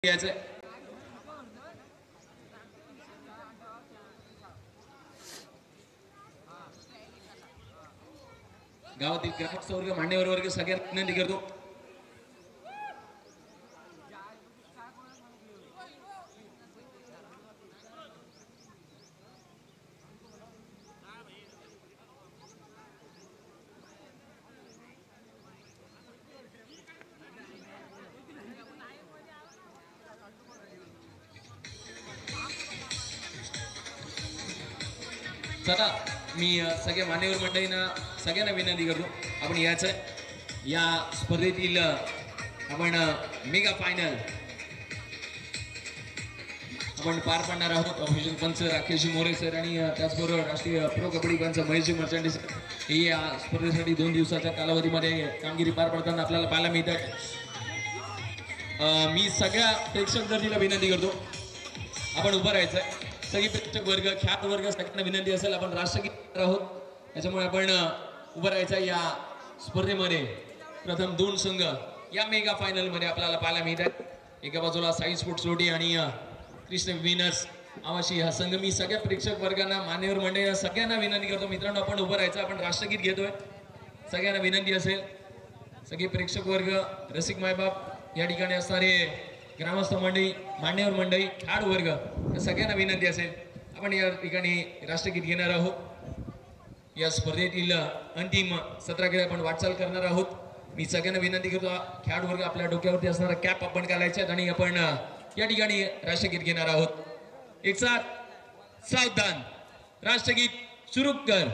यायचंय गावातील ग्रामस्थ वर्ग मान्यवर वर्ग सगळ्यांना विनंती करतो चला मी सगळ्या मान्यवर मंडळींना सगळ्यांना विनंती करतो आपण याचं या स्पर्धेतील आपण मेगा फायनल आपण पार पाडणार आहोत। ऑफिशियल पंच राकेश मोरे सर आणि त्याचबरोबर राष्ट्रीय प्रो कबड्डी पंच महेश मर्चंडी हे या स्पर्धेसाठी 2 दिवसाच्या कालावधीमध्ये कामगिरी पार पाडताना आपल्याला पाहायला मिळतात। मी सगळ्या प्रेक्षक गर्दीला विनंती करतो आपण उभं राहायचं। सगळी प्रेक्षक वर्ग ख्यात वर्ग सगळ्यांना विनंती असेल आपण राष्ट्रगीत आहोत त्याच्यामुळे आपण उभं राहायचं। या स्पर्धेमध्ये प्रथम 2 संघ या मेगा फायनल मध्ये आपल्याला पाहायला मिळतात। एका बाजूला साई स्पोर्ट्स रोटी आणि कृष्ण विनर्स आवाशी हा संघ। मी सगळ्या प्रेक्षक वर्गांना मान्यवर मंडळी सगळ्यांना विनंती करतो मित्रांनो आपण उभं राहायचं आपण राष्ट्रगीत घेतोय। सगळ्यांना विनंती असेल सगळे प्रेक्षक वर्ग रसिक मायबाप या ठिकाणी असणारे ग्रामस्थ मंडळी मान्यवर मंडळी ठाड वर्ग या सगळ्यांना विनंती असेल आपण या ठिकाणी राष्ट्रगीत घेणार आहोत। या स्पर्धेतील अंतिम सत्राकडे आपण वाटचाल करणार आहोत। मी सगळ्यांना विनंती करतो खेळाडू वर्ग आपल्या डोक्यावरती असणारा कॅप आपण घालायचा आणि आपण या ठिकाणी राष्ट्रगीत घेणार आहोत। एक साथ सावधान राष्ट्रगीत सुरू कर।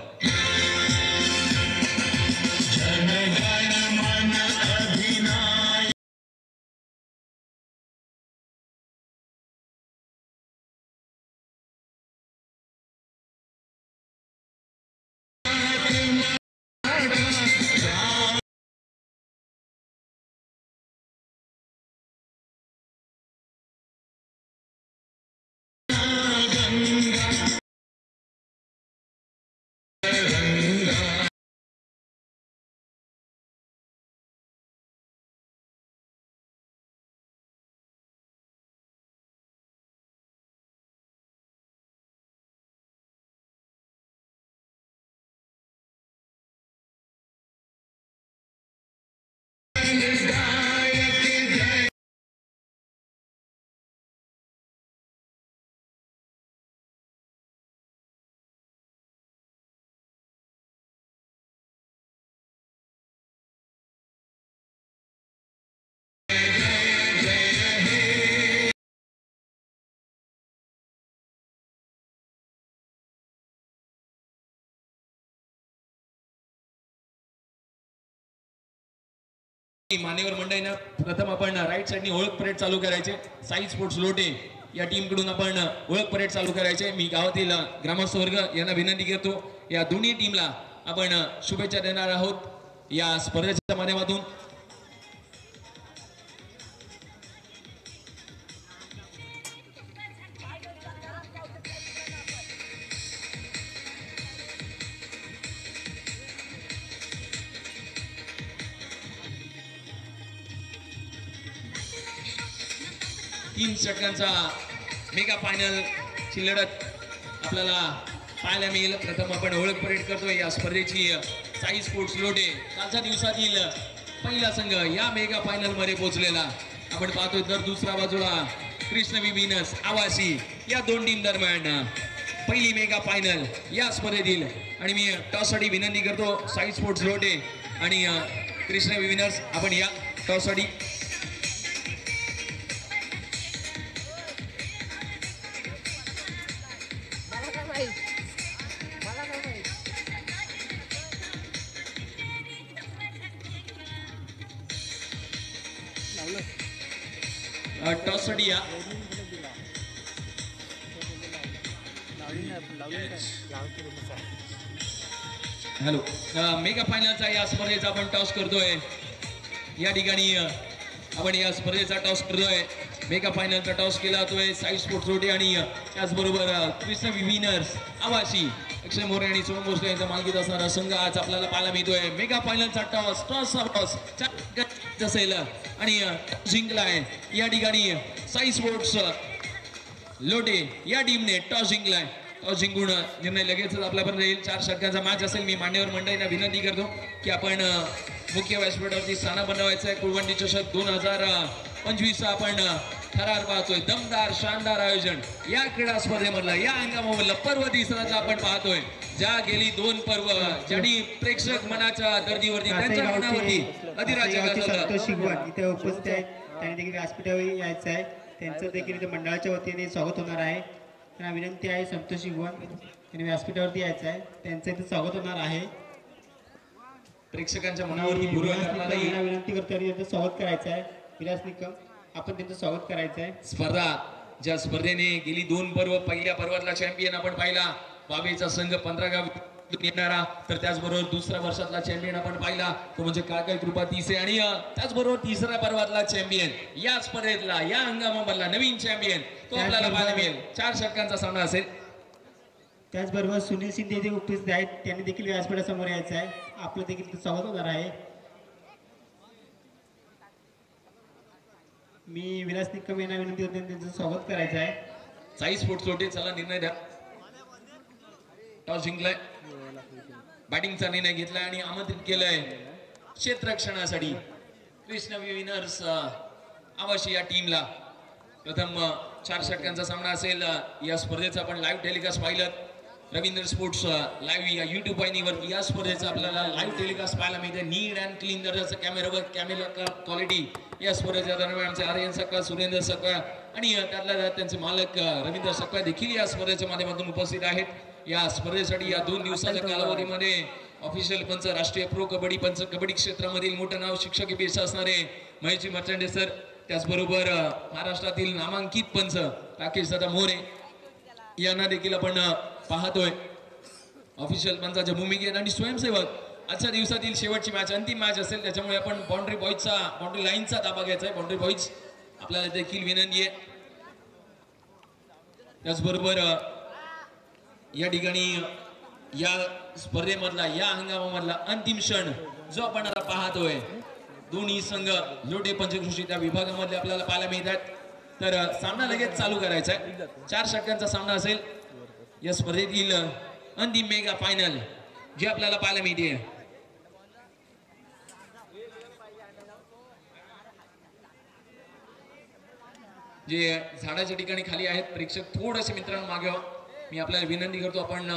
मान्यवर मंडळींना प्रथम आपण राईट साइडनी ओळख परेड चालू करायचे। साई स्पोर्ट्स लोटे या टीम कडून आपण ओळख परेड चालू करायचे। मी गावातील ग्रामस्थ वर्ग यांना विनंती करतो या दोन्ही टीमला आपण शुभेच्छा देणार आहोत या स्पर्धेच्या माध्यमातून। तीन षटकांचा मेगा फायनल ची लढत आपल्याला पाहायला मिळेल। प्रथम आपण ओळख परेड करतोय या स्पर्धेची साई स्पोर्ट्स लोटे कालच्या दिवसातील पहिला संघ या मेगा फायनल मध्ये पोहोचलेला आपण पाहतोय। तर दुसऱ्या बाजूला कृष्ण विनर्स आवासी या 2 टीम दरम्यान पहिली मेगा फायनल या स्पर्धेतील आणि मी टॉससाठी विनंती करतो साई स्पोर्ट्स लोटे आणि कृष्ण विनर्स आपण या टॉससाठी टॉससाठी या हॅलो मेगा फायनलचा या स्पर्धेचा आपण टॉस करतोय। या ठिकाणी आपण या स्पर्धेचा टॉस करतोय। मेगा फायनलचा टॉस केला जातोय साई स्पोर्ट्स रोटे आणि त्याचबरोबर कृष्ण विनर्स आवाशी अक्षय मोरे आणि सोम भोसले यांचा मालकीत असणारा संघ आज आपल्याला पाहायला मिळतोय. मेगा फायनलचा टॉस असेल आणि जिंकलाय या ठिकाणी साई स्पोर्ट्स लोटे या टीमने टॉस जिंकलाय. टॉस जिंकून निर्णय लगेचच आपल्यापर्यंत येईल. 4 षटकांचा मॅच असेल. मी मान्यवर मंडळींना विनंती करतो की आपण मुख्य व्यासपीठावरती स्थान बनवायचं आहे. कुळवंडी चषक 2025 आपण थरार पाहतोय. दमदार शानदार आयोजन या क्रीडा स्पर्धेमधला या हंगामामधला पर्व तिसराचा आपण पाहतोय. ज्या गेली 2 पर्व ज्यांनी प्रेक्षक मनाच्या दर्दीवरती त्यांच्या मनावरती अधिराज्य गाजवलं इथे उपस्थित आहेत. त्यांनी देखील व्यासपीठावर यायचं आहे. त्यांचं देखील इथे मंडळाच्या वतीने स्वागत होणार आहे. त्यांना विनंती आहे संतोष शिगवण यांनी व्यासपीठावरती यायचं आहे. त्यांचं इथे स्वागत होणार आहे. प्रेक्षकांच्या मनावरती विनंती करतो त्यांचं स्वागत करायचं आहे. विलास निकम आपण त्यांचं स्वागत करायचं आहे. स्पर्धा ज्या स्पर्धेने गेली 2 पर्व पहिल्या पर्वातला चॅम्पियन आपण पाहिला बाबेचा संघ 15 गाव येणारा, तर त्याचबरोबर दुसऱ्या वर्षातला चॅम्पियन आपण पाहिला तो म्हणजे काळकाई कृपा तिसे आणि त्याचबरोबर तिसऱ्या पर्वातला चॅम्पियन या स्पर्धेतला या हंगामामधला नवीन चॅम्पियन तो आपल्याला पाहायला मिळेल. 4 षटकांचा सामना असेल. त्याचबरोबर सुनील शिंदे देखील उपस्थित आहेत. त्यांनी देखील व्यासपीठासमोर यायचं आहे. आपलं देखील स्वागत होणार आहे. मी विलास निकम यांना विनंती होते त्यांचं स्वागत करायचं आहे. साई स्पोर्ट्स लोटे चला निर्णय द्या. टॉस जिंकलाय. बॅटिंगचा निर्णय घेतलाय आणि आमंत्रित केलंय क्षेत्ररक्षणासाठी कृष्ण विनर्स आवाशी या टीमला. प्रथम 4 षटकांचा सामना असेल. या स्पर्धेचा आपण लाईव्ह टेलिकास्ट पाहिलं. रवींद्र स्पोर्ट्स लाईव्ह या युट्यूब वाहिनीवरती या स्पर्धेचा आपल्याला लाईव्ह टेलिकास्ट पाहायला मिळते. नीट अँड क्लीन दर्जाचं कॅमेरा क्वालिटी या स्पर्धेच्या दरम्यान आमचे आर्यन सकवा, सुरेंद्र सकवा आणि त्यातल्या त्यांचे मालक रवींद्र सकवा देखील या स्पर्धेच्या माध्यमातून उपस्थित आहेत. या स्पर्धेसाठी या 2 दिवसाच्या कालावधीमध्ये ऑफिशियल पंच, राष्ट्रीय प्रो कबड्डी पंच, कबड्डी क्षेत्रामधील मोठं नाव शिक्षकी पेशा असणारे महेशजी मर्चंडे सर, त्याचबरोबर महाराष्ट्रातील नामांकित पंच राकेश दादा मोरे यांना देखील आपण पाहतोय. ऑफिशियल पंचाच्या भूमिकेत आणि स्वयंसेवक आजच्या दिवसातील शेवटची मॅच अंतिम मॅच असेल. त्याच्यामुळे आपण बाउंड्री लाईनचा ताबा घ्यायचा आहे. बाउंड्री बॉईज आपल्याला देखील विनंती आहे. त्याचबरोबर या ठिकाणी या स्पर्धेमधला या हंगामामधला अंतिम क्षण जो आपण आता पाहतोय. दोन्ही संघ लोटे पंचकृषी त्या विभागामध्ये आपल्याला पाहायला मिळतात. तर सामना लगेच चालू करायचा आहे. 4 षटकांचा सामना असेल. या स्पर्धेतील अंतिम मेगा फायनल जे आपल्याला पाहायला मिळते. जे झाडाच्या ठिकाणी खाली आहेत प्रेक्षक थोडेसे मित्रांनो मागे व्हा. मी आपल्याला विनंती करतो आपण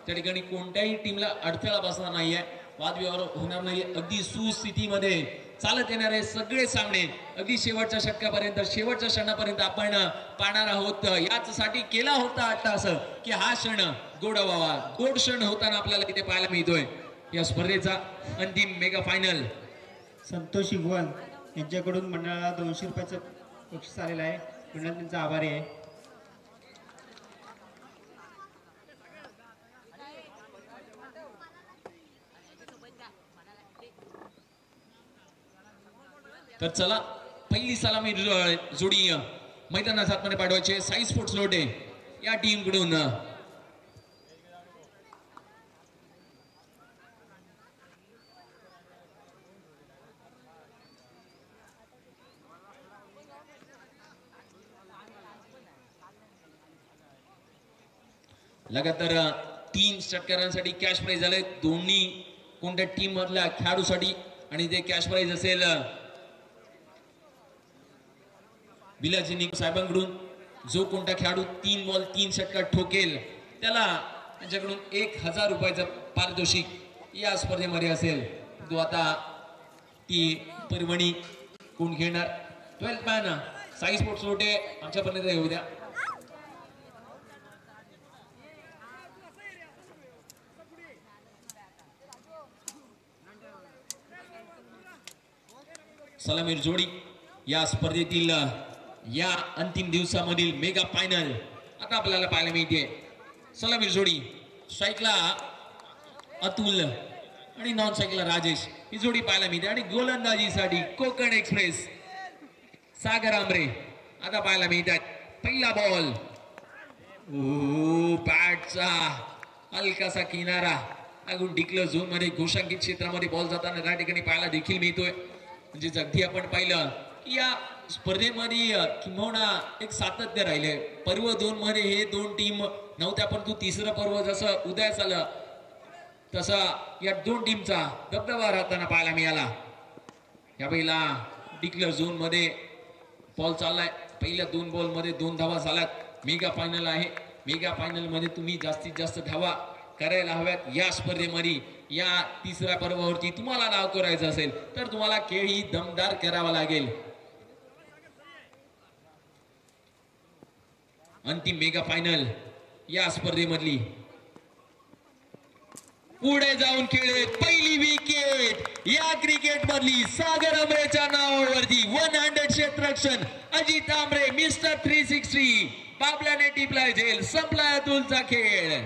त्या ठिकाणी कोणत्याही टीमला अडथळा बसणार नाहीये, वादविवाद होणार नाही. अगदी सुस्थितीमध्ये चालत येणारे सगळे सामने अगदी शेवटच्या षटकापर्यंत शेवटच्या क्षणापर्यंत आपण पाहणार आहोत. याचसाठी केला होता अट्टास की हा क्षण गोड व्हावा. गोड क्षण होताना आपल्याला इथे पाहायला मिळतोय. या स्पर्धेचा अंतिम मेगा फायनल. संतोष शिगवण यांच्याकडून मंडळाला 200 रुपयाचं बक्षीस आलेलं आहे. मंडळ त्यांचा आभारी आहे. तर चला पहिली सलामी जोडी मैदानात आतमध्ये पाठवायचे. साई स्पोर्ट्स लोटे या टीम कडून लगातार 3 षटकारांसाठी कॅश प्राइज झाले दोन्ही कोणत्या टीम मधल्या खेळाडूसाठी. आणि ते कॅश प्राइज असेल बिलाजी साहेबांकडून. जो कोणता खेळाडू 3 बॉल 3 षटकार ठोकेल त्याला त्यांच्याकडून 1000 रुपयाचं पारितोषिक या स्पर्धेमध्ये असेल. तो आता ती पर्वणी कोण घेणार. 12th man Sai sports Lotay आमच्यापर्यंत येऊ द्या. सलामीर जोडी या स्पर्धेतील या अंतिम दिवसामधील मेगा फायनल आता आपल्याला पाहायला मिळते. सलामीर जोडी स्ट्राईकला अतुल आणि नॉन स्ट्राईकला राजेश ही जोडी पाहायला मिळते. आणि गोलंदाजीसाठी कोकण एक्सप्रेस सागर आमरे आता पाहायला मिळतात. पहिला बॉल बॅटचा हलकासा किनारा लागून डिक्लेअर झोन मध्ये घोषांकित क्षेत्रामध्ये बॉल जाताना त्या ठिकाणी पाहायला देखील मिळतोय. म्हणजे अगदी आपण पाहिलं की या स्पर्धेमध्ये किंबहुना एक सातत्य राहिले. पर्व 2 मध्ये हे 2 टीम नव्हत्या, परंतु तिसरं पर्व जसं उदयास आलं तसा या 2 टीमचा दबदबा राहताना पाहायला मिळाला. या पहिला डिक्लेअर झोन मध्ये बॉल चाललाय. पहिल्या 2 बॉल मध्ये 2 धावा झाल्यात. मेगा फायनल आहे. मेगा फायनल मध्ये तुम्ही जास्तीत जास्त धावा करायला हव्यात. या स्पर्धेमध्ये या तिसऱ्या पर्वावरती तुम्हाला नाव करायचं असेल तर तुम्हाला खेळही दमदार करावा लागेल. अंतिम मेगा फायनल या स्पर्धेमधली पुढे जाऊन खेळले. पहिली विकेट या क्रिकेट मधली सागर आंबरेच्या नावावरती 100 क्षेत्ररक्षण अजित आंबरे मिस्टर 360 बाबल्याने टिपलाय झेल. संपला अतुलचा खेळ.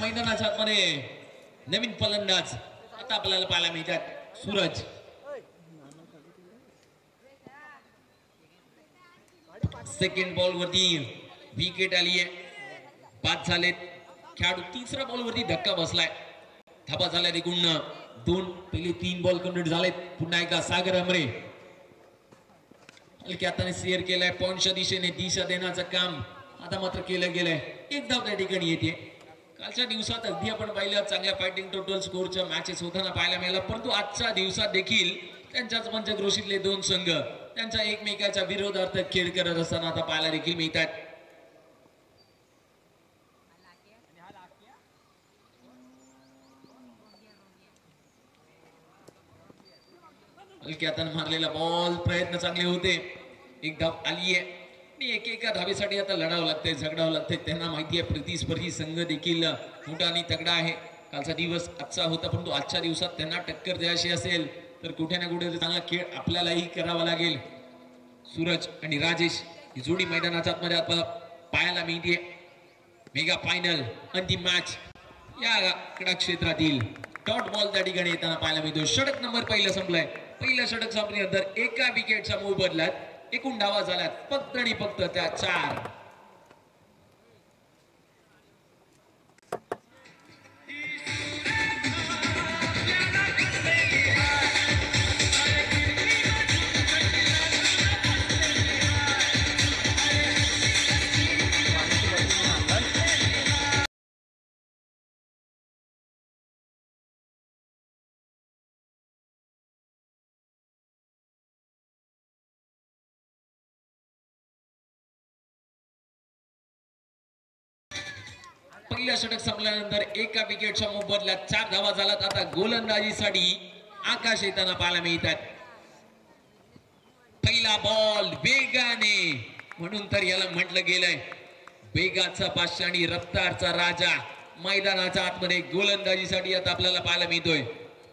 मैदानाच्या आतमध्ये नवीन फलंदाज आता आपल्याला पाहायला मिळतात. सूरज सेकंड बॉल वरती विकेट आली आहे. 5 झालेत खेळाडू. तिसऱ्या बॉल वरती धक्का बसलाय. धाबा झाल्या एकूण 2. पहिले 3 बॉल कंप्लीट झालेत. पुन्हा एकदा सागर आंबरे हलक्या हाताने शेअर केलाय. पॉइंटच्या दिशेने दिशा देण्याचं काम आता मात्र केलं गेलंय. एक धाव त्या ठिकाणी येते. कालच्या दिवसात अगदी आपण पाहिलं चांगल्या फायटिंग टोटल स्कोरच्या मॅचेस होताना पाहायला मिळाला, परंतु आजच्या दिवसात देखील त्यांच्याच पंचक्रोशीतले 2 संघ त्यांच्या एकमेकाच्या विरोधार्थ खेळ करत असताना आता पाहायला देखील मिळतात. हलक्या हाताने मारलेला बॉल. प्रयत्न चांगले होते. एक धाव आली आहे. एकेका धावेसाठी आता लढावं लागतंय, झगडावं लागतंय. त्यांना माहिती आहे प्रतिस्पर्धी संघ देखील मोठा आणि तगडा आहे. कालचा दिवस आजचा होता, परंतु आजच्या दिवसात त्यांना टक्कर द्यायची असेल तर कुठे ना कुठे चांगला खेळ आपल्यालाही करावा लागेल. सूरज आणि राजेश ही जोडी मैदानाच्या आतमध्ये आपल्याला पाहायला मिळते. मेगा फायनल अंतिम मॅच या क्रीडा क्षेत्रातील डॉट बॉल त्या ठिकाणी येताना पाहायला मिळतो. षटक नंबर पहिलं संपलाय. पहिल्या षटक संपल्यानंतर एका विकेटचा मोबदल्यात एकूण धावा झाल्यात फक्त आणि फक्त त्या 4. पहिल्या षटक संपल्यानंतर एका विकेटच्या मोबदल्यात 4 धावा झाल्यात. आता गोलंदाजीसाठी आकाश येताना पाहायला मिळतात. पहिला बॉल वेगाने, म्हणून तर याला म्हटलं गेलंय वेगाचा बादशाह आणि रफ्तारचा राजा मैदानाच्या आतमध्ये गोलंदाजीसाठी आता आपल्याला पाहायला मिळतोय.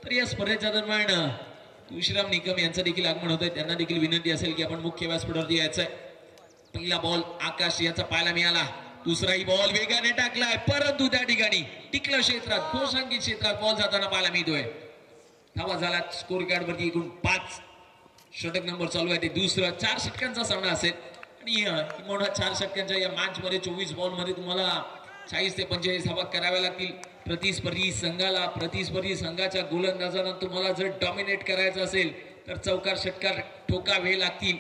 तर या स्पर्धेच्या दरम्यान तुळशीराम निकम यांचं देखील आगमन होतंय. त्यांना देखील विनंती असेल की आपण मुख्य व्यासपीठावरती यायचंय. पहिला बॉल आकाश याचा पाहायला मिळाला. दुसराही बॉल वेगाने टाकलाय, परंतु त्या ठिकाणी टिकलं क्षेत्रात गोषांकित क्षेत्रात बॉल जाताना पाहायला मिळतोय. धावा झाला स्कोर कार्ड वरती एकूण 5. षटक नंबर चालू आहे ते दुसरं. 4 षटकांचा सामना असेल आणि मोठा 4 षटकांच्या या मॅच मध्ये 24 बॉल मध्ये तुम्हाला 40 ते 45 धावा कराव्या लागतील. प्रतिस्पर्धी संघाच्या गोलंदाजांना तुम्हाला जर डॉमिनेट करायचं असेल तर चौकार षटकार ठोकावे लागतील.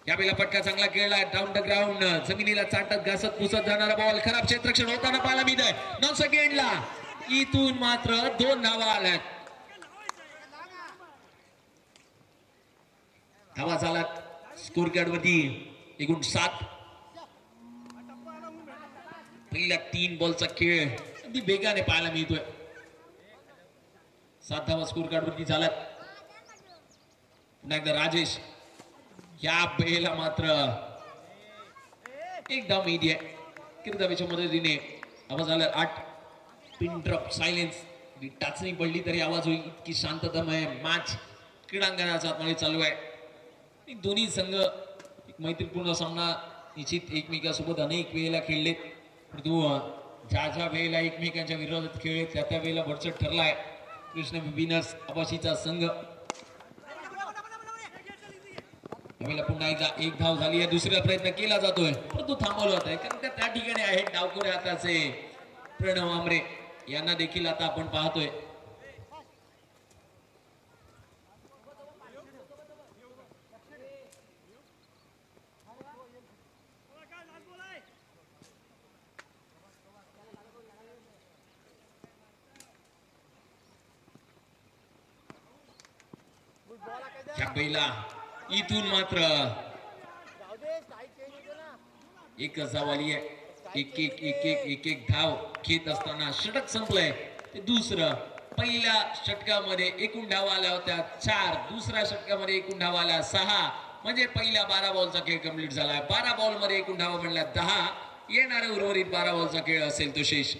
यावेळेला फटका चांगला खेळलाय. डाऊन द ग्राउंड जमिनीला चाटत घासत पुसत जाणारा बॉल खराब क्षेत्ररक्षण होताना पाहायला मिळतंय. 9 सेकंडला इथून मात्र 2 धावा आल्यात. धावा झालात स्कोर कार्ड वरती एकूण 7. पहिल्या 3 बॉलचा खेळ अगदी वेगाने पाहायला मिळतोय. 7 धावा स्कोर कार्ड वरती झालात. पुन्हा एकदा राजेश, या बेला मात्र एक धाव मिळते आहे. किरदावीच्या मदतीने आवाज आला 8. Pin drop silence. टाचणी पडली तरी आवाज होईल इतकी शांततामय मॅच क्रीडांगणाच्या आतमध्ये चालू आहे. दोन्ही संघ एक मैत्रीपूर्ण सामना निश्चित एकमेकांसोबत अनेक वेळेला खेळलेत, परंतु ज्या ज्या वेळेला एकमेकांच्या विरोधात खेळले त्या त्या वेळेला भरचट ठरलाय कृष्ण विनर्स आबाशीचा संघ. पुन्हा एकदा एक धाव झाली आहे. दुसरा प्रयत्न केला जातोय परंतु थांबवला जात आहे, कारण त्या ठिकाणी आहेत डावखोरे हाताचे प्रणव आमरे. यांना देखील आता आपण पाहतोय. ह्या बैला इथून मात्र एकच धाव आली आहे. एक एक एक एक एक एक धाव घेत असताना षटक संपलंय. ते दुसरं. पहिल्या षटकामध्ये एकूण धाव आल्या होत्या 4, दुसऱ्या षटकामध्ये एकूण धाव आल्या 6, म्हणजे पहिल्या 12 बॉलचा खेळ कंप्लीट झालाय. 12 बॉल मध्ये एकूण धाव म्हणल्या 10. येणाऱ्या उर्वरित 12 बॉलचा खेळ असेल तो शेष.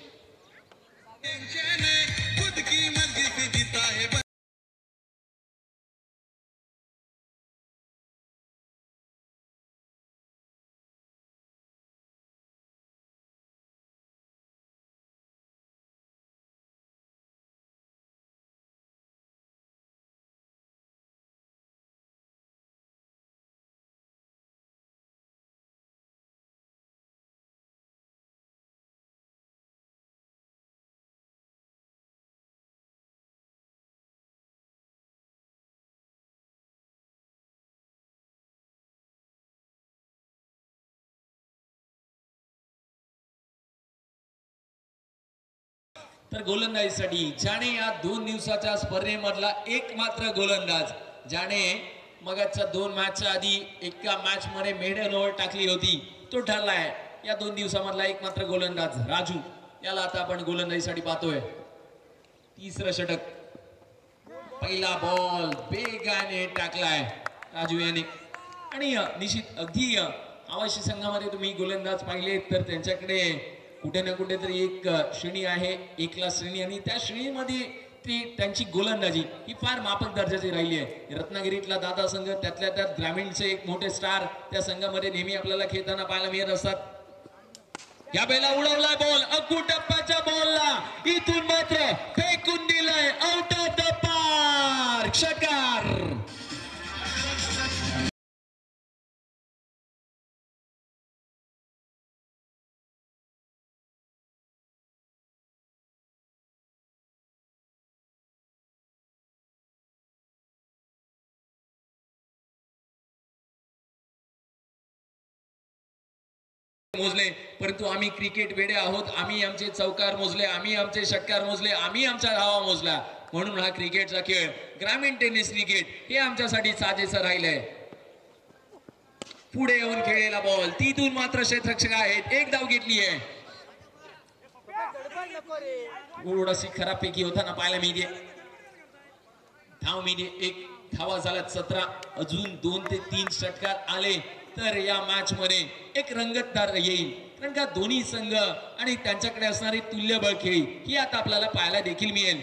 तर गोलंदाजीसाठी ज्याने या 2 दिवसाच्या स्पर्धेमधला एक मात्र गोलंदाज, ज्याने मगाच्या 2 मॅचच्या आधी एका मॅच मध्ये मेडल ओव्हर टाकली होती, तो ठरलाय या 2 दिवसामधला एक मात्र गोलंदाज राजू. याला आता आपण गोलंदाजीसाठी पाहतोय. तिसरं षटक. पहिला बॉल वेगाने टाकलाय राजू याने. आणि निश्चित अगदी आवाशी संघामध्ये तुम्ही गोलंदाज पाहिले तर त्यांच्याकडे कुठे ना कुठेतरी एक श्रेणी आहे, एक क्लास श्रेणी, आणि त्या श्रेणीमध्ये ती त्यांची गोलंदाजी ही फार माफक दर्जाची राहिली आहे. रत्नागिरीतला दादा संघ, त्यातल्या त्यात ग्रामीणचे एक मोठे स्टार त्या संघामध्ये नेहमी आपल्याला खेळताना पाहायला मिळत असतात. या बेला उडवला बॉल, अगदी टप्प्याच्या बॉलला इथून मात्र फेकून दिलाय आउट ऑफ द पार्क. षटकार. मोजले, परंतु आम्ही क्रिकेट वेडे आहोत. आम्ही आमचे चौकार मोजले, आम्ही आमचे षटकार मोजले, आम्ही आमच्या धावा मोजला. म्हणून हा क्रिकेटचा खेळ, ग्रामीण टेनिस क्रिकेट, हे आमच्यासाठी साजेसं राहिलंय. पुढे येऊन खेळलेला बॉल, तिथून मात्र क्षेत्ररक्षक आहेत. एक धाव घेतली आहे. थोडीशी खराबपैकी होताना पाहायला मिळते. धाव मिळते. एक धावा झाल्यात 17. अजून 2 ते 3 षटकार आले तर या मॅच मध्ये एक रंगतदार येईल, कारण का दोन्ही संघ आणि त्यांच्याकडे असणारी तुल्यबळ खेळी ही आता आपल्याला पाहायला देखील मिळेल.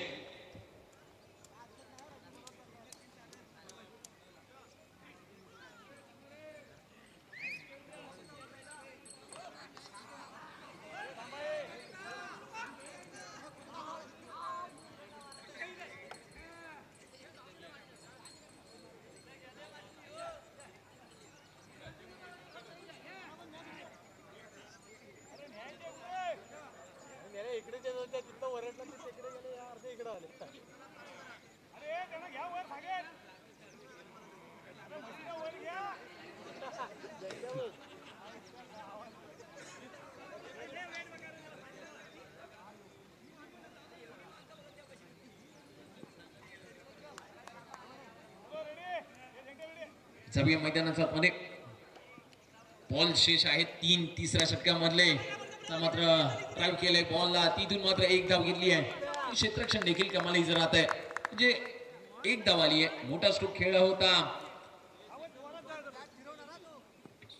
सभ्य मैदानाचा मध्ये बॉल शेष आहेत 3 तिसऱ्या षटकामधले. मात्र ड्राइव्ह केलंय बॉलला, तिथून मात्र एक धाव घेतली आहे. क्षेत्ररक्षण देखील कमालीचं राहत आहे, म्हणजे एक धाव आली आहे. मोठा स्ट्रोक खेळला होता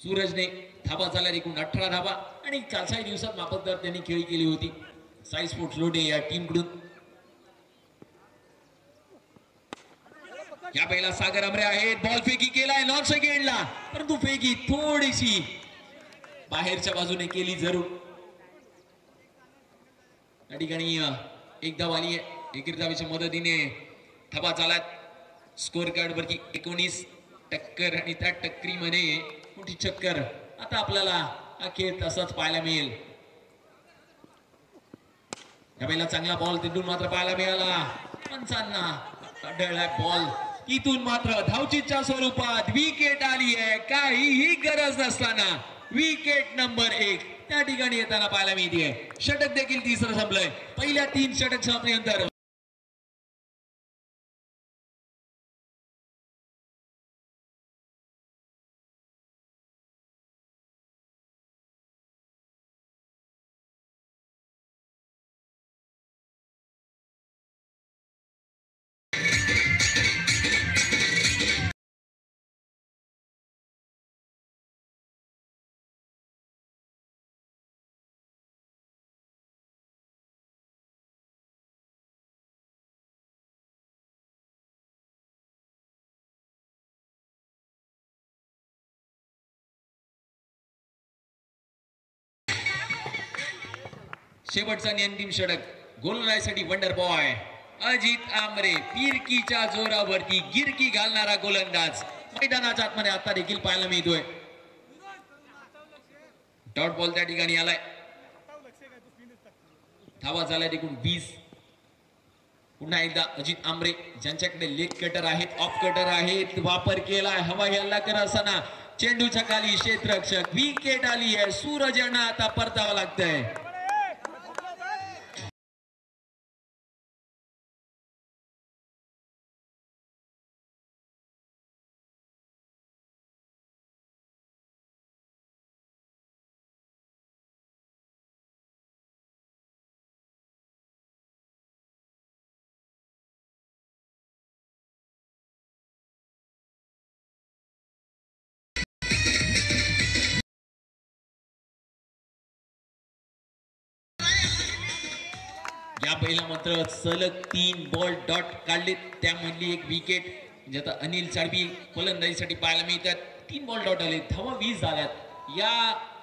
सूरजने धाबा झाला एकूण 18 धाबा आणि कालच्याही दिवसात मापकदार त्यांनी खेळी केली होती. साई स्पोर्ट्स लोटे या टीम कडून या पहिला सागर आमरे आहेत. बॉल फेकी केलाय नॉन सेकंडला, परंतु फेकी थोडीशी बाहेरच्या बाजूने केली जरूर. या ठिकाणी एक धाव आली आहे. एकेरी धावेच्या मदतीने धाबा चालत. स्कोर कार्ड वरती 19 टक्कर आणि त्या टक्करीमध्ये मोठी चक्कर. आता आपल्याला हा खेळ तसाच पाहायला मिळेल. या पहिला चांगला बॉल तिथून मात्र पाहायला मिळाला. पंचांना आढळलाय बॉल. इथून मात्र धावचीच्या स्वरूपात विकेट आली आहे. काहीही गरज नसताना विकेट नंबर 1 त्या ठिकाणी येताना पाहायला मिळते. षटक देखील तिसरं संपलंय. पहिल्या 3 षटक संपल्यानंतर शेवटचा अंतिम षटक गोलंदाजीसाठी वंडर बॉय अजित आमरे. फिरकीच्या जोरावरती गिरकी घालणारा गोलंदाज मैदानाच्या आतमध्ये आता देखील पाहायला मिळतोय. डॉट बॉल त्या ठिकाणी आलाय. धावा झालाय एकूण 20. पुन्हा एकदा अजित आमरे ज्यांच्याकडे लेग कटर आहेत, ऑफ कटर आहेत, वापर केलाय. हवाई हल्ला करत असताना चेंडूच्या खाली क्षेत्ररक्षक. विकेट आली आहे. सूरज यांना आता परतावं लागतंय. या पहिला मात्र सलग 3 बॉल डॉट काढले. त्यामधली एक विकेट म्हणजे आता अनिल चाडबी फलंदाजीसाठी पाहायला मिळतात. 3 बॉल डॉट आले. धावा 20 झाल्यात. या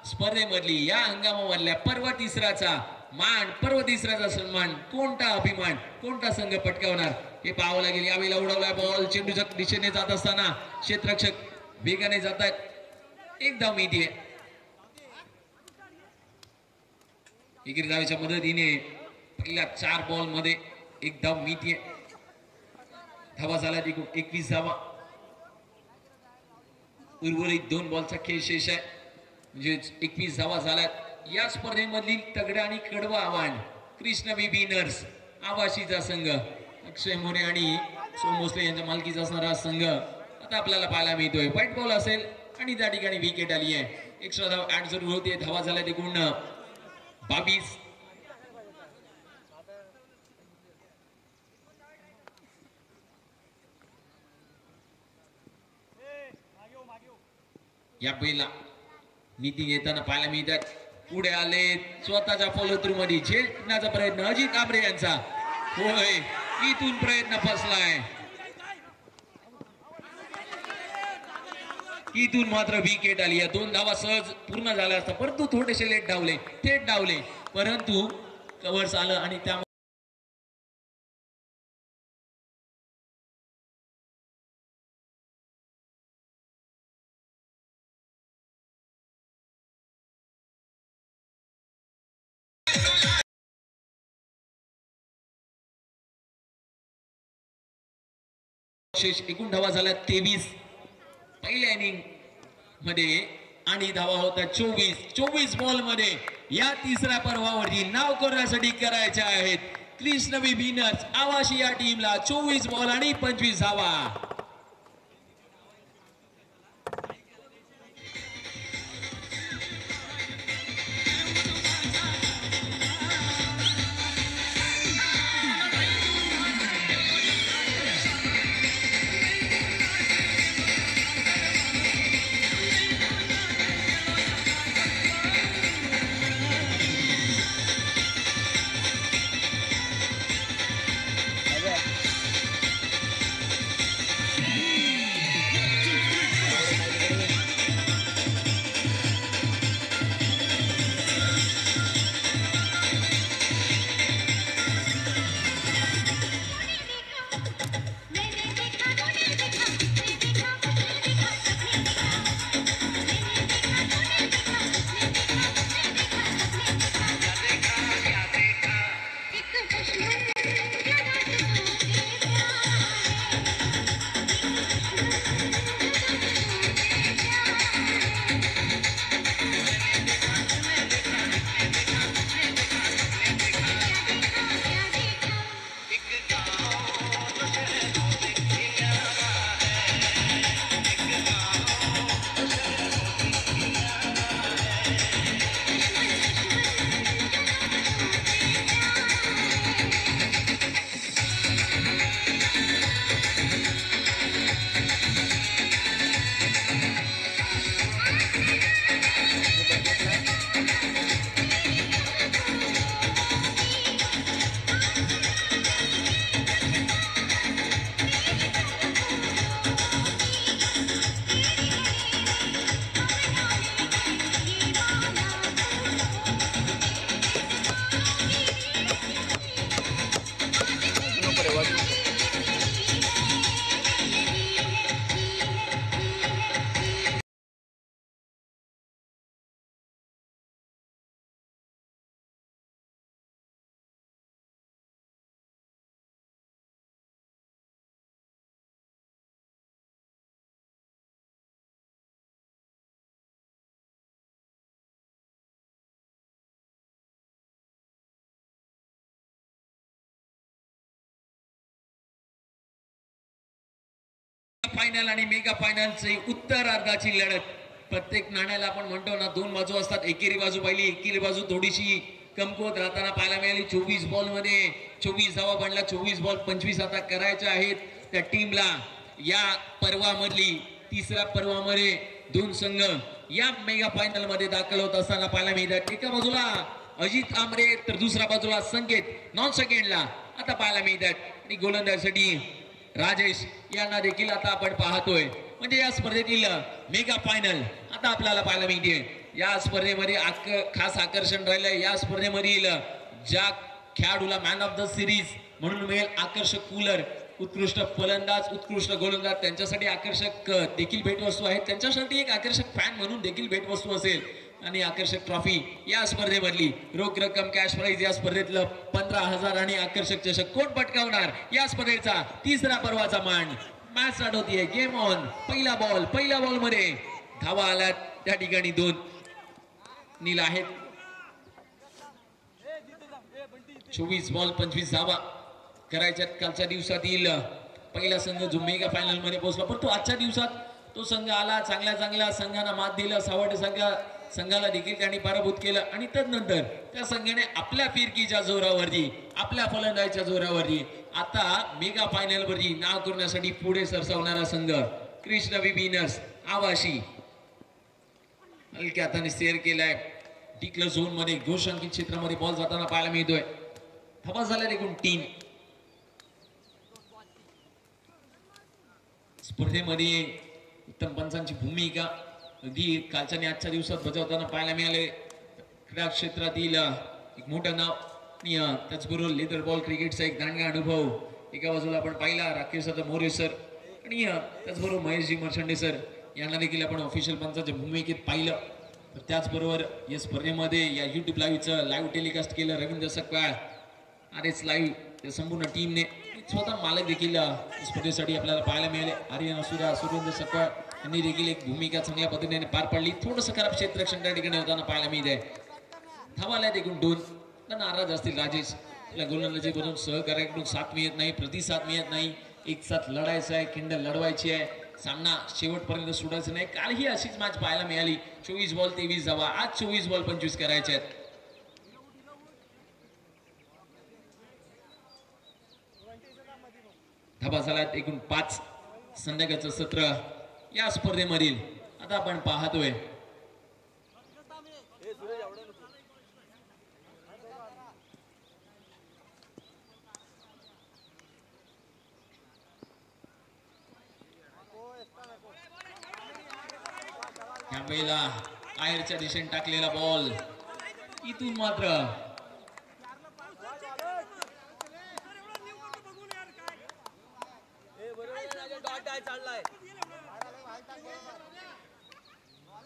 स्पर्धेमधली या हंगामामधल्या पर्व तिसराचा मान, पर्व तिसराचा सन्मान, कोणता अभिमान, कोणता संघ पटकावणार हे पाहावं लागेल. यावेळेला उडवला बॉल चेंडूच्या दिशेने जात असताना क्षेत्ररक्षक वेगाने जातात. एक धाव मिळते. एकेरी धावेच्या मदतीने पहिल्या 4 बॉल मध्ये एक धाव मिळते. धावा झाला एकूण 21 धावा. उर्वरित 2 बॉलचा खेळ शेष आहे. म्हणजे 21 धावा झाल्यात. या स्पर्धेमधील तगडा आणि कडवा आव्हान कृष्ण विनर्स आवाशीचा संघ अक्षय मोरे आणि सोम भोसले यांच्या मालकीचा असणारा संघ आता आपल्याला पाहायला मिळतोय. व्हाईट बॉल असेल आणि त्या ठिकाणी विकेट आली आहे. एक्स्ट्रा धाव ऍड जरूर होते. धावा झाल्या एकूण 22. या पहिला नितीन येताना पाहायला मिळतात. पुढे आले स्वतःच्या फॉलो थ्रू मध्ये झेलण्याचा प्रयत्न अजित आमरे यांचा. होय, इथून प्रयत्न फसलाय. इथून मात्र विकेट आली. या 2 धावा सहज पूर्ण झाल्या असता, परंतु थोडेसे लेट डावले, थेट डावले, परंतु कव्हर्स आलं आणि त्या एकूण धावा झाल्या 23 पहिल्या इनिंग मध्ये आणि धावा होता 24 बॉल मध्ये. या तिसऱ्या पर्वावरती नाव करण्यासाठी करायच्या आहेत. कृष्ण विनर्स आवाशी या टीमला 24 बॉल आणि 25 धावा. फायनल आणि मेगा फायनलची उत्तरार्धाची लढत. प्रत्येक नाण्याला आपण म्हणतो ना दोन बाजू असतात. एकेरी बाजू पाहिली, एकेरी बाजू थोडीशी कमकुवत राहताना पाहायला मिळाली. 24 बॉल मध्ये 24 धावा बनला. 24 बॉल 25 आता करायच्या आहेत त्या टीमला. या पर्वामधली तिसऱ्या पर्वामध्ये दोन संघ या मेगा फायनल मध्ये दाखल होत असताना पाहायला मिळतात. एका बाजूला अजित आमरे तर दुसऱ्या बाजूला संकेत नॉन सेकंडला आता पाहायला मिळतात. आणि गोलंदाजीसाठी राजेश यांना देखील आता आपण पाहतोय. म्हणजे या स्पर्धेतील मेगा फायनल आता आपल्याला पाहायला मिळते. या स्पर्धेमध्ये खास आकर्षण राहिलं. या स्पर्धेमधील ज्या खेळाडूला मॅन ऑफ द सिरीज म्हणून मिळेल आकर्षक कूलर, उत्कृष्ट फलंदाज, उत्कृष्ट गोलंदाज त्यांच्यासाठी आकर्षक देखील भेटवस्तू आहेत. त्यांच्यासाठी एक आकर्षक फॅन म्हणून देखील भेटवस्तू असेल. आणि आकर्षक ट्रॉफी या स्पर्धेमधली रोख रक्कम कॅश प्राइज या स्पर्धेतलं 15,000 आणि आकर्षक चषक कोण पटकावणार या स्पर्धेचा तिसरा पर्वाचा मान. मॅच स्टार्ट होतीये. Game on. पहिला बॉल मध्ये धावा आल्यात त्या ठिकाणी 2 नील आहेत. 24 बॉल 25 धावा करायच्यात. कालच्या दिवसातील पहिला संघ जो मेगा फायनल मध्ये पोहोचला, परंतु आजच्या दिवसात तो संघ आला. चांगल्या संघांना मात दिलं. सावट संघाला देखील त्यांनी पराभूत केलं. आणि तदनंतर त्या संघाने आपल्या फिरकीच्या जोरावरती, आपल्या फलंदाजीच्या जोरावरती आता मेगा फायनल वरती नाव करण्यासाठी पुढे सरसावणारा संघ कृष्ण विनर्स आवाशी हलक्या हाताने शेअर केलाय. डिक्लेअर झोन मध्ये घोषांकित क्षेत्रामध्ये बॉल जाताना पाहायला मिळतोय. धावा झाल्या एकूण 3. स्पर्धेमध्ये उत्तम पंचांची भूमिका अगदी कालच्या आणि आजच्या दिवसात बजावताना पाहायला मिळाले. क्रीडा क्षेत्रातील एक मोठं नाव आणि त्याचबरोबर लेदर बॉल क्रिकेटचा एक दांडगा अनुभव. एका बाजूला आपण पाहिला राकेश मोरे सर आणि त्याचबरोबर महेशजी मर्चंडे सर यांना देखील आपण ऑफिशियल पंचाच्या भूमिकेत पाहिलं. तर त्याचबरोबर या स्पर्धेमध्ये या युट्यूब लाईव्ह टेलिकास्ट केलं रवींद्र सकवाळ RS लाईव्ह संपूर्ण टीमने. स्वतः मालक देखील स्पर्धेसाठी आपल्याला पाहायला मिळाले. आर्यन असुरा, सुरेंद्र सकवाळ यांनी देखील एक भूमिका चांगल्या पद्धतीने पार पाडली. थोडंसं खराब क्षेत्ररक्षण त्या ठिकाणी होताना पाहायला मिळत आहे. धावाला एकूण 2. नाराज असतील राजेश. त्याला गोलंदाजीमधून सहकार्याकडून साथ मिळत नाही, प्रतिसाद मिळत नाही. एक साथ लढायचं आहे, खिंड लढवायची आहे, सामना शेवटपर्यंत सोडायचं नाही. कालही अशीच मॅच पाहायला मिळाली. 24 बॉल 23 धावा. आज 24 बॉल 25 करायचे आहेत. धाबा झाल्यात एकूण 5. संध्याकाळचं सत्र या स्पर्धेमधील आता आपण पाहतोय. यावेळेला आयरच्या दिशेने टाकलेला बॉल इथून मात्र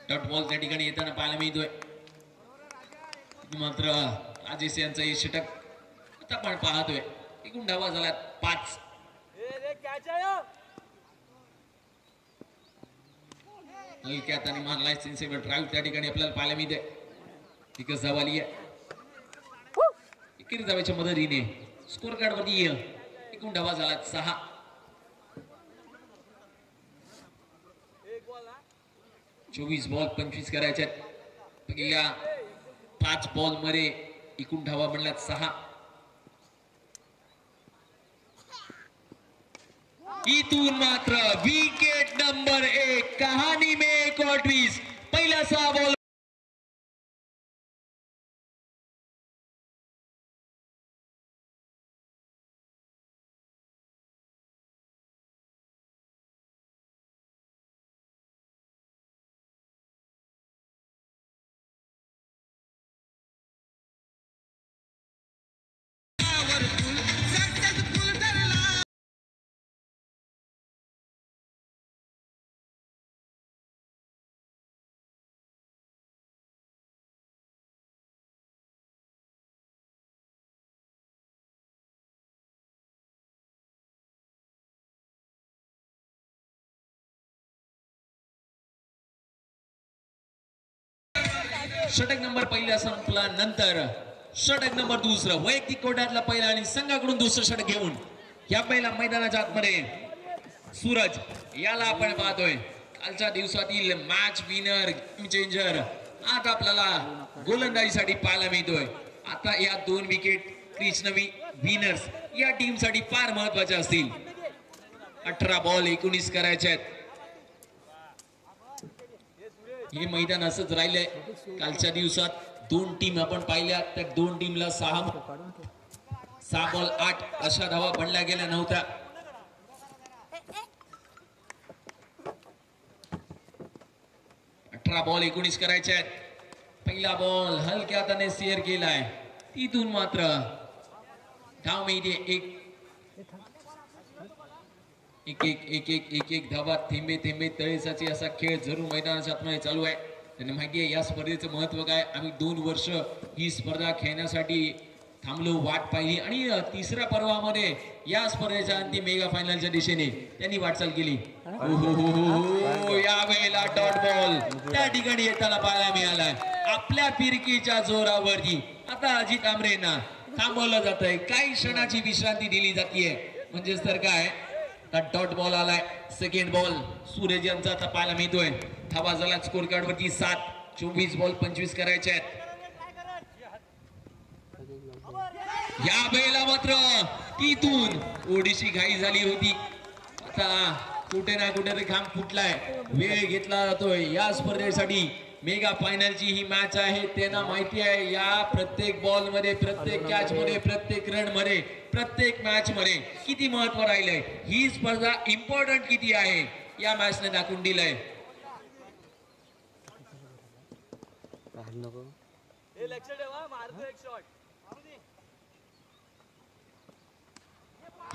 डॉट बॉल त्या ठिकाणी येताना पाहायला मिळतोय. मात्र राजेश यांचा हे षटक आता आपण पाहतोय. एकूण धावा झाल्यात 5. हलक्यात आणि मारलाय सेन्सिबल ड्राईव्ह त्या ठिकाणी आपल्याला पाहायला मिळते. एकच धाव आली आहे. एकेरी धावेच्या मदतीने स्कोर कार्ड वरती एकूण धावा झाल्यात 6. 24 बॉल 25 करायच्यात. पहिल्या 5 बॉल मध्ये एकूण धावा बनल्यात 6. इथून मात्र विकेट नंबर 1. कहाणी में एक और ट्विस्ट. पहिला 6 बॉल षटक नंबर पहिला संपला नंतर षटक नंबर दुसरं वैयक्तिक कोट्यातला पहिला आणि संघाकडून दुसरं षटक घेऊन या पहिला मैदानाच्या आतमध्ये सूरज याला आपण पाहतोय कालच्या दिवसातील मॅच विनर गेम चेंजर आज आपल्याला गोलंदाजीसाठी पाहायला मिळतोय. आता या 2 विकेट कृष्णवी विनर्स या टीम साठी फार महत्वाच्या असतील. 18 बॉल 19 करायचे आहेत. हे मैदान असंच राहिलंय. कालच्या दिवसात 2 टीम आपण पाहिल्या त्या 2 टीमला 6 बॉल 8 अशा धावा बनल्या गेल्या नव्हत्या. 18 बॉल 19 करायचे आहेत. पहिला बॉल हलक्या हाताने शेअर केलाय. तिथून मात्र धाव मिळते एक धावा. थेंबे थेंबे तळेसाचे असा खेळ जरूर मैदानाच्या आतमध्ये चालू आहे. त्यांना माहिती आहे या स्पर्धेचं महत्व काय. आम्ही 2 वर्ष ही स्पर्धा खेळण्यासाठी थांबलो, वाट पाहिली आणि तिसऱ्या पर्वामध्ये या स्पर्धेच्या अंतिम मेगा फायनलच्या दिशेने त्यांनी वाटचाल केली. या वेळेला डॉट बॉल त्या ठिकाणी येताना पाहायला मिळालाय. आपल्या फिरकीच्या जोरावरती आता अजित आमरेंना थांबवलं जात आहे. काही क्षणाची विश्रांती दिली जाते. म्हणजेच तर काय डॉट बॉल आलाय. सेकंड बॉल सूरज यांचा आता पाहायला मिळतोय. धावा झाला स्कोर कार्ड वरती 7. 24 बॉल 25 करायचे आहेत. या वेळेला मात्र तिथून ओढीची घाई झाली होती. आता कुठे ना कुठे तरी घाम फुटलाय. वेळ घेतला जातोय. या स्पर्धेसाठी मेगा फायनलची ही मॅच आहे. त्यांना माहिती आहे या प्रत्येक बॉल मध्ये, प्रत्येक कॅच मध्ये, प्रत्येक रन मध्ये, प्रत्येक मॅच मध्ये किती महत्व राहिलंय. ही स्पर्धा इम्पॉर्टंट किती आहे या मॅचने दाखवून दिलंय.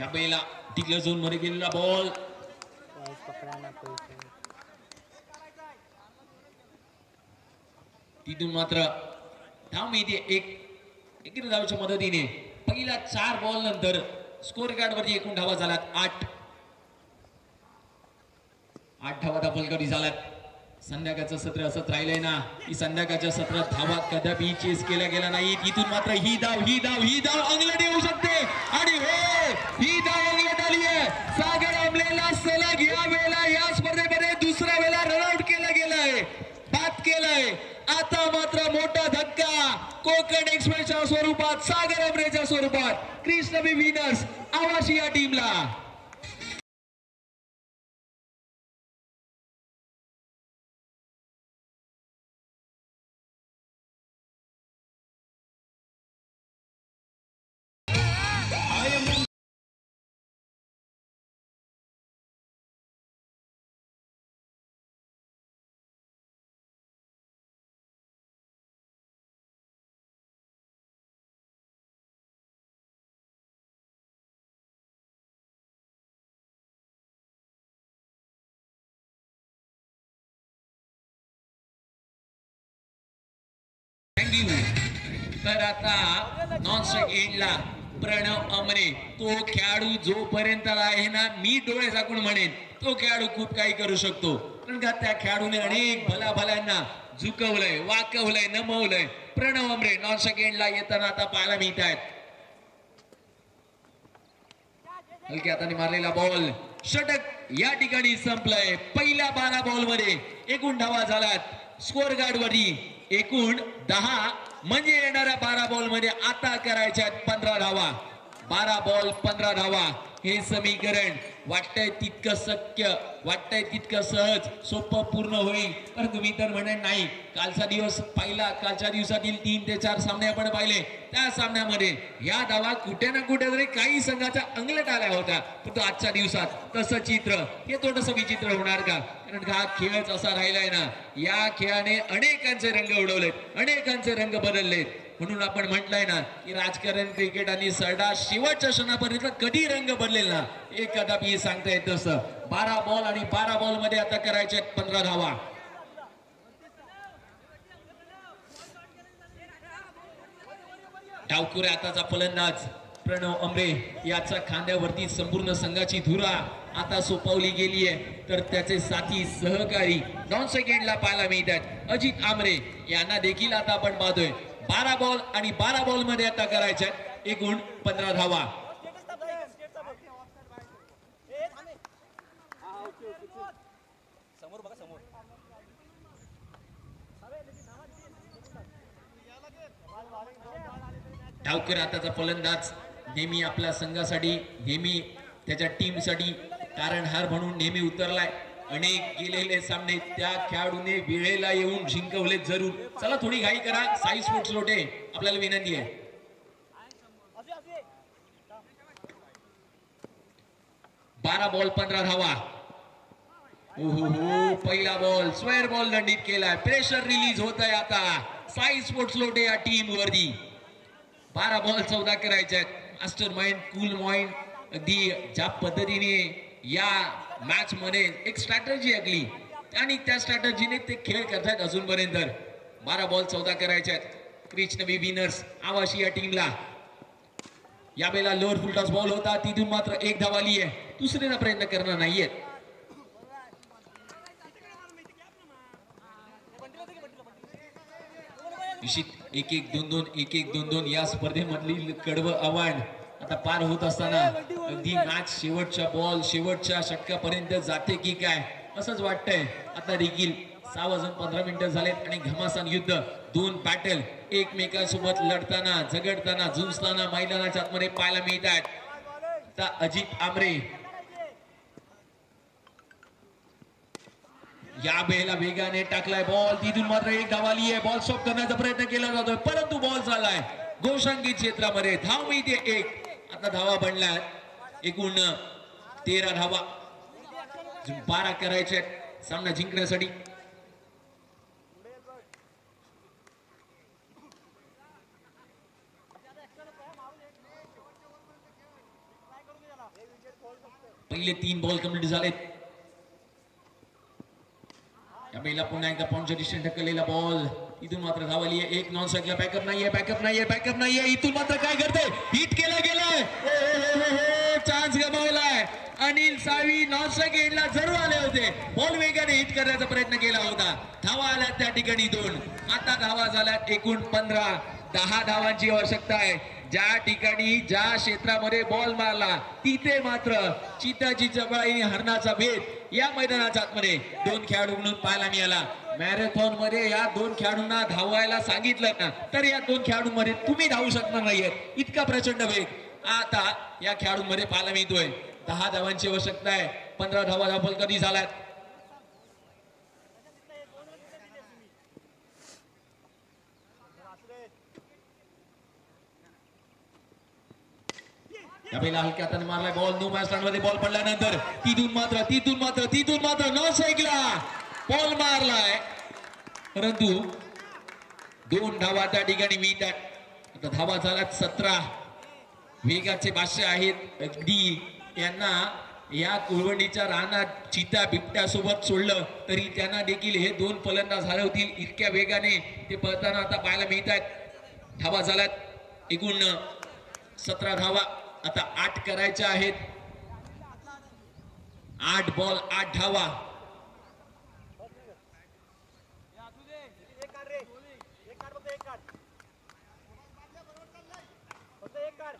या पहिला डिक्लेअर झोन मध्ये गेलेला बॉल तिथून मात्र धाव मिळते एक धावेच्या मदतीने. पहिला 4 बॉल नंतर स्कोर कार्ड वरती एकूण धावा झाल्यात 8 धावा फलकडी झाल्यात. संध्याकाळचं सत्र असंच राहिलंय ना की संध्याकाळच्या सत्रात धावा कदापि चेस केल्या गेला नाही. तिथून मात्र ही धाव अंगलट येऊ शकते आणि हो ही धाव अंगलट आली आहे. सागर आमलेला सलग या वेळेला या स्पर्धेमध्ये दुसऱ्या वेळेला रनआउट केलं गेलंय, बाद केलंय. आता मात्र मोठा धक्का कोकण एक्सप्रेसच्या स्वरूपात, सागर आमरेच्या स्वरूपात कृष्णवी विनर्स आवाशी या टीमला. तर आता नॉन स्ट्राइक एंडला प्रणव अमरे तो खेळाडू जोपर्यंत आहे ना मी डोळे झाकून म्हणेन तो खेळाडू खूप काही करू शकतो. कारण का त्या खेळाडूने अनेक भल्याभल्यांना झुकवलंय, वाकवलंय, नमवलंय. प्रणव अमरे नॉन स्ट्राइक एंडला येताना आता पाहायला मिळत आहेत. हलक्या हाताने मारलेला बॉल षटक या ठिकाणी संपलंय. पहिल्या 12 बॉल मध्ये एकूण धावा झाल्यात स्कोर कार्ड वरती एकूण 10 म्हणजे येणाऱ्या 12 बॉल मध्ये आता करायच्या 15 धावा. 12 बॉल 15 धावा हे समीकरण वाटतंय तितकं शक्य, वाटतंय तितकं सहज सोपं पूर्ण होईल. पण तुम्ही तर म्हणत नाही. कालचा दिवस पाहिला, कालच्या दिवसातील 3 ते 4 सामने आपण पाहिले. त्या सामन्यामध्ये या धावा कुठे ना कुठे तरी काही संघाच्या अंगलट आल्या होत्या. परंतु आजच्या दिवसात तसं चित्र हे थोडंसं विचित्र होणार का. कारण हा खेळच असा राहिलाय ना या खेळाने अनेकांचे रंग उडवलेत, अनेकांचे रंग बदललेत. म्हणून आपण म्हटलंय ना की राजकारण, क्रिकेट आणि सरडा शेवटच्या क्षणापर्यंत कधी रंग बदलेल ना हे कदापि सांगता येत नसतं. 12 बॉल आणि 12 बॉल मध्ये आता करायचे 15 धावा. डावखुऱ्या आताचा फलंदाज प्रणव अमरे याच्या खांद्यावरती संपूर्ण संघाची धुरा आता सोपवली गेली आहे. तर त्याचे साथी सहकारी नॉन सेकंडला पाहायला मिळतात. अजित आमरे यांना देखील आता आपण पाहतोय. 12 बॉल आणि 12 बॉल मध्ये आता करायच्या एकूण 15 धावा. डावकर आताचा फलंदाज नेहमी आपल्या संघासाठी नेहमी त्याच्या टीमसाठी तारणहार म्हणून नेहमी उतरलाय. अनेक गेलेले सामने त्या खेळाडूने वेळेला येऊन जिंकवले जरूर. चला थोडी घाई करा. साई स्पोर्ट्स लोटे आपल्याला विनंती आहे. 12 बॉल 15 धावा. पहिला बॉल स्क्वेअर बॉल दंडित केलाय. प्रेशर रिलीज होत आहे आता साई स्पोर्ट्स लोटे या टीम वरती. 12 बॉल 14 करायचे आहेत. मास्टर माइंड कूल माइंड अगदी ज्या पद्धतीने या मॅच मध्ये एक स्ट्रॅटेजी आखली आणि त्या स्ट्रॅटेजीने ते खेळ करतात अजूनपर्यंत. 12 बॉल 14 करायचे आहेत. कृष्णवी विनर्स आवाशी या टीमला. यावेळेला लोअर फुल टॉस बॉल होता तिथून मात्र एक धाव आली आहे. दुसरीचा प्रयत्न करणार नाहीयेत. निश्चित 1-1-2-2 या स्पर्धेमधली कडवं आव्हान आता पार होत असताना अगदी मॅच शेवटच्या बॉल शेवटच्या षटकापर्यंत जाते की काय असंच वाटतंय. आता देखील 6 वाजून 15 मिनिटं झालेत आणि घमासान युद्ध. दोन बॅटल एकमेकांसोबत लढताना झगडताना झुंजताना मैदानाच्या आतमध्ये पाहायला मिळत आहेत. आता अजित आमरे या वेळेला वेगाने टाकलाय बॉल. तिथून मात्र एक धाव आली आहे. बॉल स्टॉप करण्याचा प्रयत्न केला जातोय परंतु बॉल झालाय गोशांकित क्षेत्रामध्ये. धाव मिळते 1. आता धावा बनल्या एकूण 13 धावा. 12 करायचे सामना जिंकण्यासाठी. पहिले 3 बॉल कंप्लीट झालेत. यावेळेला पुन्हा एकदा पॉइंटच्या दिशेने ढकललेला बॉल. इथून मात्र धाव आली आहे. एक नॉन स्ट्राईकला बॅकअप नाहीये. इथून मात्र काय करते हिट केला गेलाय. चान्स गमावलाय. अनिल सावी नॉन स्ट्राईक एंडला जरूर आले होते. बॉल वेगाने हिट करण्याचा प्रयत्न केला होता. धावा आल्या त्या ठिकाणी 2. आता धावा झाल्यात एकूण 15. 10 धावांची आवश्यकता आहे. ज्या ठिकाणी ज्या क्षेत्रामध्ये बॉल मारला तिथे मात्र चिताची जबळाई हरणाचा भेद या मैदानाच्या आतमध्ये 2 खेळाडू म्हणून पाहायला मिळाला. मॅरेथॉन मध्ये या 2 खेळाडूंना धावायला सांगितलं ना तर या 2 खेळाडूंमध्ये तुम्ही धावू शकणार नाहीये. इतका प्रचंड वेग आता या खेळाडूंमध्ये पाहायला मिळतोय. 10 धावांची आवश्यकता आहे. 15 धावा धावल कधी झाल्यात. यावेळेला हलक्या हाताने मारलाय बॉल. नो मॅच मध्ये बॉल पडल्यानंतर तिथून मात्र नॉन स्ट्राईकला बॉल मारलाय परंतु 2 धावा त्या ठिकाणी मिळतात. आता धावा झाल्यात 17. वेगाचे भाष्य आहेत अगदी. यांना या कुळवंडीच्या रानात चिता बिबट्या सोबत सोडलं तरी त्यांना देखील हे 2 फलंदाज हरवतील इतक्या वेगाने ते पळताना आता पाहायला मिळत आहेत. धावा झाल्यात एकूण 17 धावा. आता 8 करायच्या आहेत. 8 बॉल 8 धावा.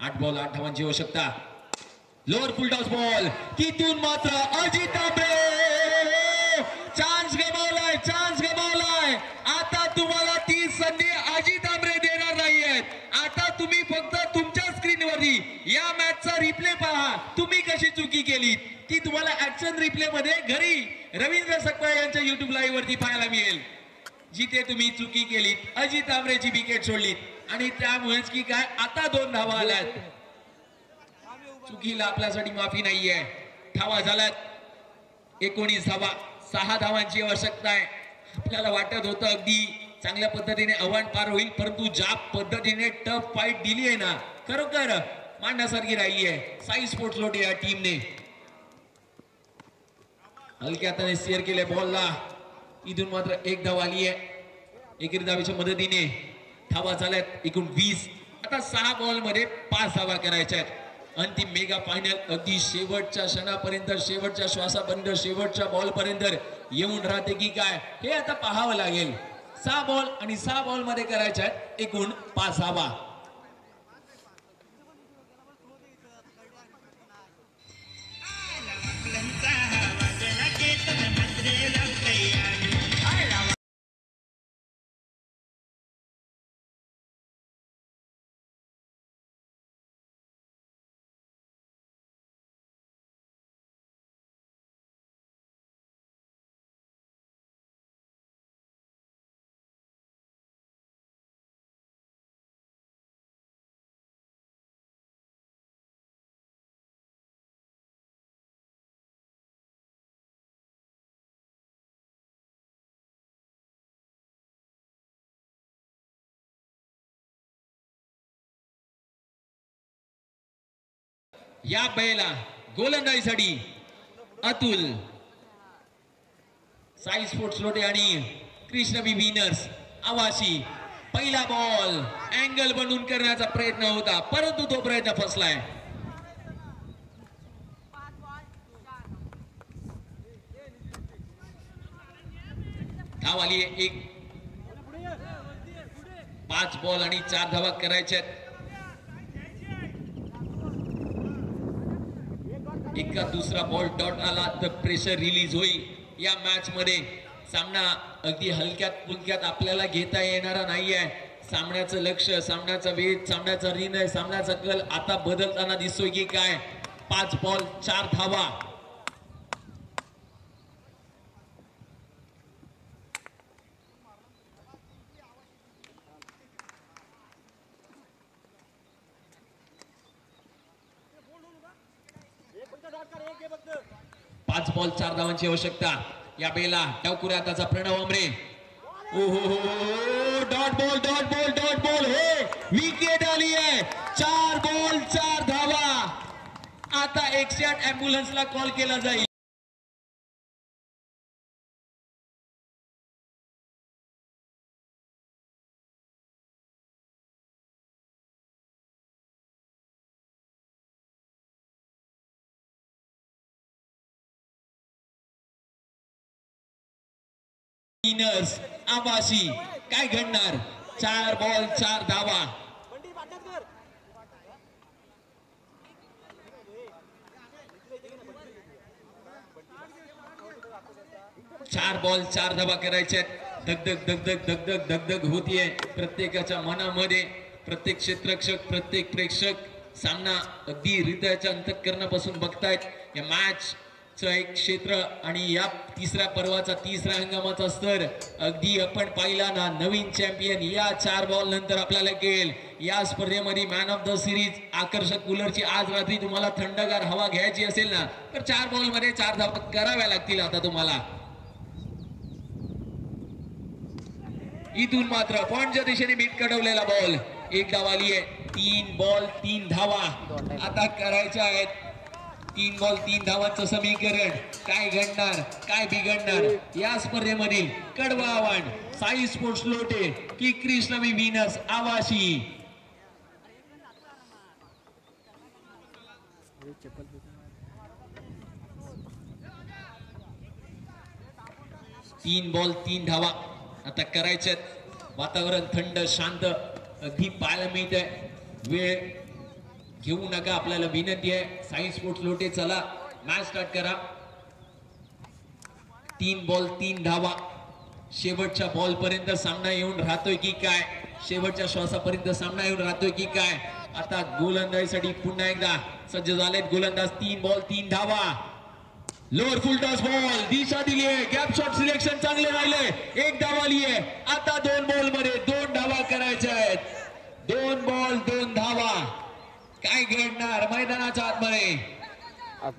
8 बॉल 8 धावांची आवश्यकता. लोअर फुल टॉस बॉल. तिथून मात्र अजित आंबरे चान्स गमावलाय. आता तुम्हाला ती संधी अजित आंबरे देणार नाहीयेत. आता तुम्ही फक्त तुमच्या स्क्रीनवरती या मॅचचा रिप्ले पहा. तुम्ही कशी चुकी केलीत ती तुम्हाला ऍक्शन रिप्ले मध्ये घरी रवींद्र सकपाळ यांच्या युट्यूब लाईव्ह वरती पाहायला मिळेल. जिथे तुम्ही चुकी केलीत अजित आंबरेची विकेट सोडलीत आणि त्यामुळेच की काय आता 2 धावा आल्यात. चुकीला आपल्यासाठी माफी नाहीये. धावा झाल्यात 19 धावा. 6 धावांची आवश्यकता आहे. आपल्याला वाटत होतं अगदी चांगल्या पद्धतीने आव्हान पार होईल परंतु ज्या पद्धतीने टफ फाईट दिली आहे ना खरोखर मांडण्यासारखी राहिली आहे साई स्पोर्ट्स लोटे या टीमने. हलक्या हाताने शेअर केले बॉलला. इथून मात्र 1 धाव आली आहे. एकेरी धावेच्या मदतीने धावा झाल्यात एकूण 20. आता 6 बॉल मध्ये 5 धावा करायच्या आहेत. अंतिम मेगा फायनल अगदी शेवटच्या क्षणापर्यंत शेवटच्या श्वासापर्यंत शेवटच्या बॉल पर्यंत येऊन राहते की काय हे आता पाहावं लागेल. 6 बॉल आणि 6 बॉल मध्ये करायच्या आहेत एकूण 5 धावा. या बैला गोलंदाजीसाठी अतुल, साई स्पोर्ट्स लोटे आणि कृष्ण बी विनर्स आवाशी. पहिला बॉल अँगल बनवून करण्याचा प्रयत्न होता, परंतु तो प्रयत्न फसलाय. धाव आली एक. 5 बॉल आणि 4 धावा करायच्यात. एका दुसरा बॉल डॉट आला तर प्रेशर रिलीज होईल. या मॅच मध्ये सामना अगदी हलक्यात फुलक्यात आपल्याला घेता येणारा नाहीये. सामन्याचं लक्ष, सामन्याचा वेग, सामन्याचा निर्णय, सामन्याचा कल आता बदलताना दिसतोय की काय. 5 बॉल 4 धावा. पाच बॉल 4 धावांची आवश्यकता. या बेला डावकुऱ्या त्याचा प्रणव आमरे. ओहो, dot ball dot ball dot ball. हे विकेट आली आहे. 4 बॉल 4 धावा. आता 108 अँब्युलन्सला कॉल केला जाईल. विनर्स आवाशी. काय घडणार. 4 बॉल 4 धावा. 4 बॉल 4 धावा करायच्यात. धगधग धगधग धगधग धगधग होतीये प्रत्येकाच्या मनामध्ये. प्रत्येक क्षेत्ररक्षक, प्रत्येक प्रेक्षक सामना अगदी हृदयाच्या अंतःकरणापासून बघतायत. या मॅच एक क्षेत्र आणि या तिसऱ्या पर्वाचा तिसऱ्या हंगामाचा स्तर अगदी आपण पाहिला ना. नवीन चॅम्पियन या 4 बॉल नंतर आपल्याला कळेल. या स्पर्धेमध्ये मॅन ऑफ द सिरीज आकर्षक कूलरची आज रात्री तुम्हाला थंडगार हवा घ्यायची असेल ना तर 4 बॉल मध्ये 4 धावा कराव्या लागतील आता तुम्हाला. इथून मात्र पॉइंटच्या दिशेने बीट कडवलेला बॉल. 1 धाव आली आहे. 3 बॉल 3 धावा आता करायच्या आहेत. 3 बॉल 3 धावांचं समीकरण. काय घडणार, काय बिघडणार या स्पर्धेमधील कडवं आव्हान. साई स्पोर्ट्स लोटे की कृष्णवी विनर्स आवाशी. तीन बॉल 3 धावा आता करायच्यात. वातावरण थंड शांत अगदी पाहायला मिळत आहे. वेळ घेऊ नका, आपल्याला विनंती आहे. साई स्पोर्ट्स लोटे चला मॅच स्टार्ट करा. 3 बॉल 3 धावा. शेवटच्या बॉल पर्यंत सामना येऊन राहतोय की काय. शेवटच्या श्वासापर्यंत सामना येऊन राहतोय की काय. आता गोलंदाजीसाठी पुन्हा एकदा सज्ज झालेत गोलंदाज. 3 बॉल 3 धावा. लोअर फुल टॉस बॉल दिशा दिली आहे. गॅप शॉट सिलेक्शन चांगले राहिले. 1 धाव आली आहे. आता 2 बॉल मध्ये 2 धावा करायच्या आहेत. 2 बॉल 2 धावा. काय घडणार मैदानाच्या आतमध्ये.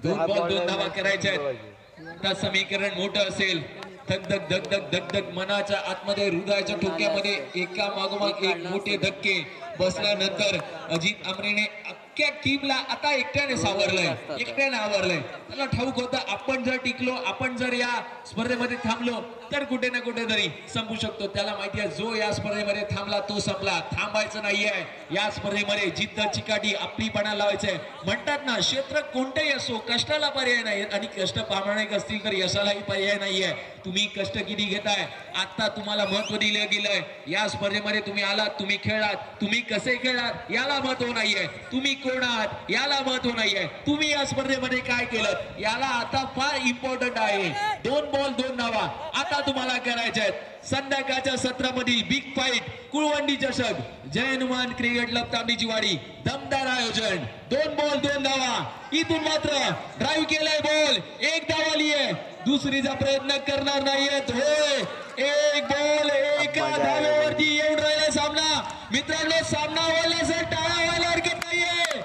2 बॉल 2 धावा करायच्या आहेत. आता समीकरण मोठं असेल. धगधग धगधग धगधग मनाच्या आतमध्ये हृदयाच्या ठोक्यामध्ये एका मागोमाग एक मोठे धक्के बसल्यानंतर अजित आमरेने अख्ख्या टीमला आता एकट्याने सावरलंय. एकट्याने आवरलंय. त्याला ठाऊक होतं आपण जर टिकलो, आपण जर या स्पर्धेमध्ये थांबलो तर कुठे ना कुठे तरी संपू शकतो. त्याला माहिती आहे जो या स्पर्धेमध्ये थांबला तो संपला. थांबायचं नाहीये. या स्पर्धेमध्ये जिद्द चिकाटी आपलीपणा लावायचंय. म्हणतात ना क्षेत्र कोणतेही असो कष्टाला पर्याय नाही आणि कष्ट प्रामाणिक असतील तर यशालाही पर्याय नाहीये. तुम्ही कष्ट किती घेताय. आता तुम्हाला महत्व दिलं गेलंय. या स्पर्धेमध्ये तुम्ही आलात, तुम्ही खेळलात, तुम्ही कसे खेळलात याला महत्व नाहीये. तुम्ही कोण आहात याला महत्व नाहीये. तुम्ही या स्पर्धेमध्ये काय केलं याला आता फार इम्पॉर्टंट आहे. 2 बॉल 2 धावा आता तुम्हाला करायच्या आहेत. संध्याकाळच्या सत्रामधील बिग फाईट कुळवंडी चषक जय हनुमान क्रिकेट क्लब तांबडीची वाडी दमदार आयोजन. 2 बॉल 2 धावा. इथून मात्र ड्राईव्ह केलाय बॉल. 1 धाव आली आहे. दुसरीचा प्रयत्न करणार नाहीयेत. होय 1 बॉल 1 धावेवरती येऊन राहिला सामना. मित्रांनो सामना व्हायला सर टाळा व्हायला हरकत नाहीये.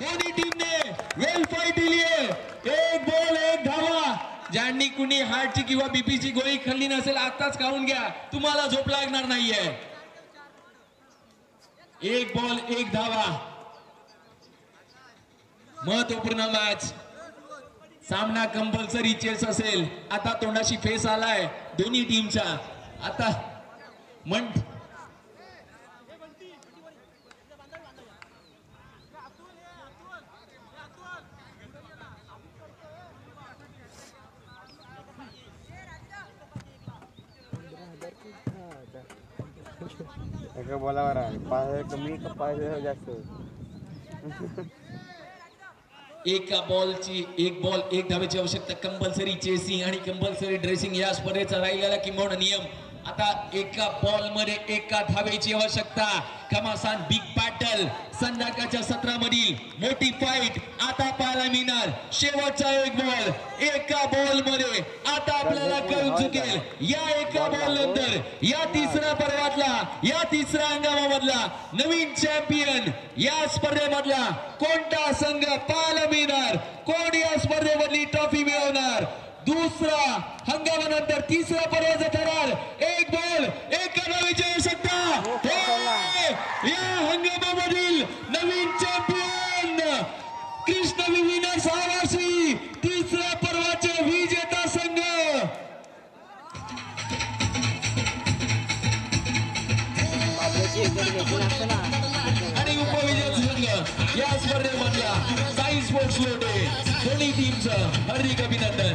दोन्ही टीमने वेल फाईट दिली आहे. 1 बॉल 1 धावा. ज्यांनी कुणी हार्टची किंवा बीपीची गोळी खाल्ली नसेल आताच खाऊन घ्या. तुम्हाला झोप लागणार नाहीये. 1 बॉल 1 धावा. महत्वपूर्ण मॅच, सामना कंपल्सरी चेस असेल. आता तोंडाशी फेस आलाय दोन्ही टीमच्या. आता म्हण एका बॉलावर आहे 5,000 कमी का 5,000 जास्त. एका बॉलची एक बॉल एक धावेची आवश्यकता. कंपल्सरी चेसिंग आणि कंपल्सरी ड्रेसिंग या स्पर्धेचा राहिलेला किंबहुना नियम. आता एका बॉल मध्ये एका धावेची आवश्यकता. घमासान बिग बॅटल, संध्याकाळच्या सत्रामधील मोठी फाईट आता पाहायला मिळणार. शेवटचा एक बॉल, एका बॉल मध्ये आता आपल्याला कळून चुकेल या एका बॉल नंतर या तिसऱ्या पर्वातला, या तिसऱ्या हंगामामधला नवीन चॅम्पियन या स्पर्धेमधला कोणता संघ पाहायला मिळणार, कोण या स्पर्धेमधली ट्रॉफी मिळवणार. दुसरा हंगामानंतर तिसरा पर्वाचा ठरार. एक बॉल एका धावेची आवश्यकता. या हंगामामधील नवीन चॅम्पियन कृष्ण विनर्स आवासी तिसऱ्या पर्वाचे विजेता संघ. आणि उपविजेता संघ या स्पर्धेमधला साई स्पोर्ट्स लोटे दोन्ही टीमचं हार्दिक अभिनंदन.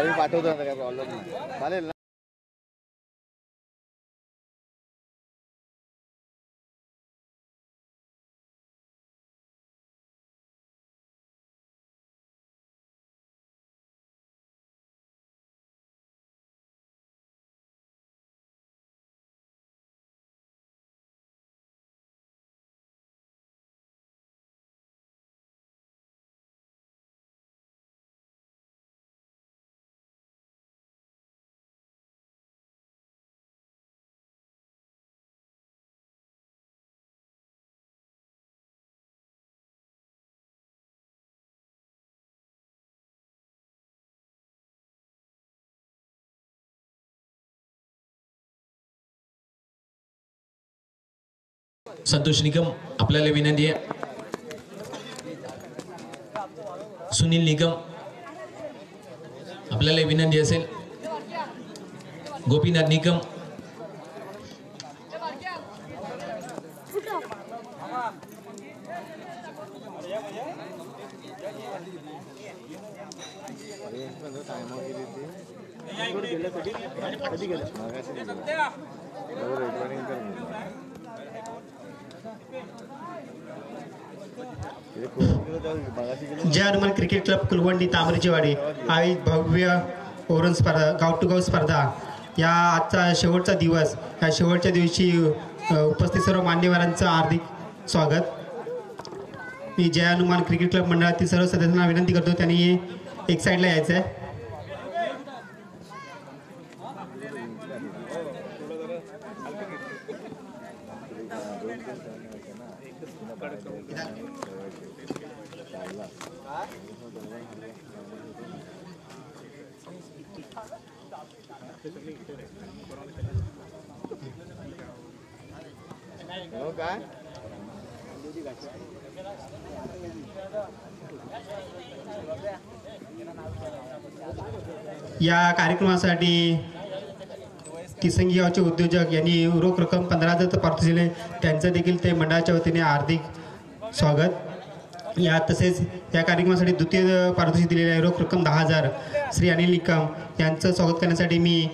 मी पाठवतो ना, काय प्रॉब्लेम नाही, चालेल ना. संतोष निकम आपल्याला विनंती आहे. सुनील निकम आपल्याला विनंती असेल. गोपीनाथ निकम, जय हनुमान क्रिकेट क्लब कुलवंडी तांबरीचीवाडी आयोजित भव्य ओव्हर स्पर्धा गाव टू गाव स्पर्धा या आजचा शेवटचा दिवस. या शेवटच्या दिवशी उपस्थित सर्व मान्यवरांचं हार्दिक स्वागत. मी जय हनुमान क्रिकेट क्लब मंडळातील सर्व सदस्यांना विनंती करतो त्यांनी एक साईडला यायचं आहे. हो काय या कार्यक्रमासाठी तिसंगी गावचे उद्योजक यांनी रोख रक्कम 15,000 पारितोषिक दिले, त्यांचं देखील ते मंडळाच्या वतीने हार्दिक स्वागत. या तसेच या कार्यक्रमासाठी द्वितीय पारितोषिक दिलेले आहे रोख रक्कम 10,000 श्री अनिल निकम यांचं स्वागत करण्यासाठी मी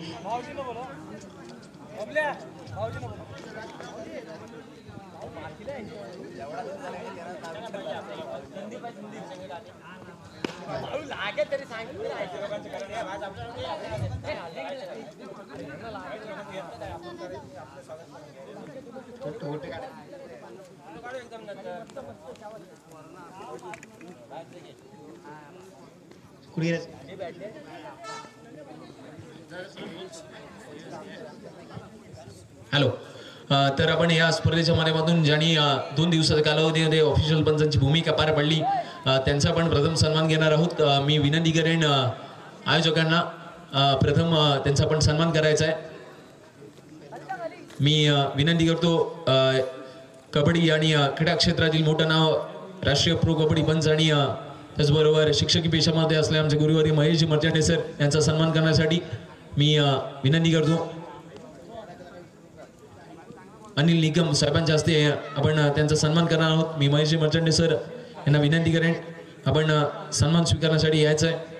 हॅलो. तर आपण या स्पर्धेच्या माध्यमातून ज्यांनी 2 दिवसाच्या कालावधीमध्ये ऑफिशियल पंचांची भूमिका पार पडली त्यांचा आपण प्रथम सन्मान घेणार आहोत. मी विनंती करेन आयोजकांना प्रथम त्यांचा आपण सन्मान करायचा आहे. मी विनंती करतो कबड्डी आणि क्रीडा क्षेत्रातील मोठं नाव राष्ट्रीय प्रो कबड्डी पंच आणि त्याचबरोबर शिक्षकी पेशामध्ये असले आमचे गुरुवारी महेशजी मर्चांडे सर यांचा सन्मान करण्यासाठी मी विनंती करतो. अनिल निकम साहेबांच्या हस्ते आपण त्यांचा सन्मान करणार आहोत. मी महेशजी मर्चांडे सर यांना विनंती करेन आपण सन्मान स्वीकारण्यासाठी यायचं आहे.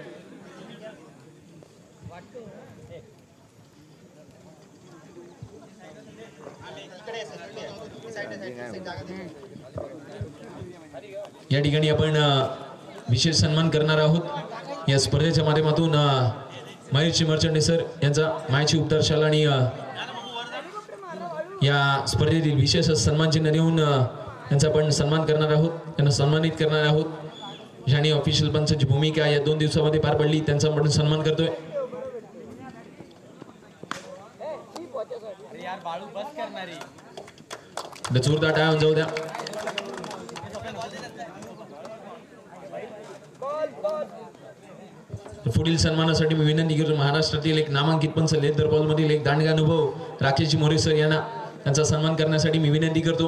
या ठिकाणी आपण विशेष सन्मान करणार आहोत. या स्पर्धेच्या माध्यमातून महेशजी मर्चांडे सर यांचा मायची उपचारशाला आणि या स्पर्धेतील विशेष सन्मान चिन्ह देऊन त्यांचा आपण सन्मान करणार आहोत, त्यांना सन्मानित करणार आहोत. ज्यांनी ऑफिशियल पंचांची भूमिका या 2 दिवसामध्ये पार पडली त्यांचा आपण सन्मान करतोय. जोरदार टाळ्या जाऊ द्या. पुढील सन्मानासाठी मी विनंती करतो महाराष्ट्रातील एक नामांकित पंच लेदर बॉल मधील एक दांडगा अनुभव राकेशजी मोरे सर यांना त्यांचा सन्मान करण्यासाठी मी विनंती करतो.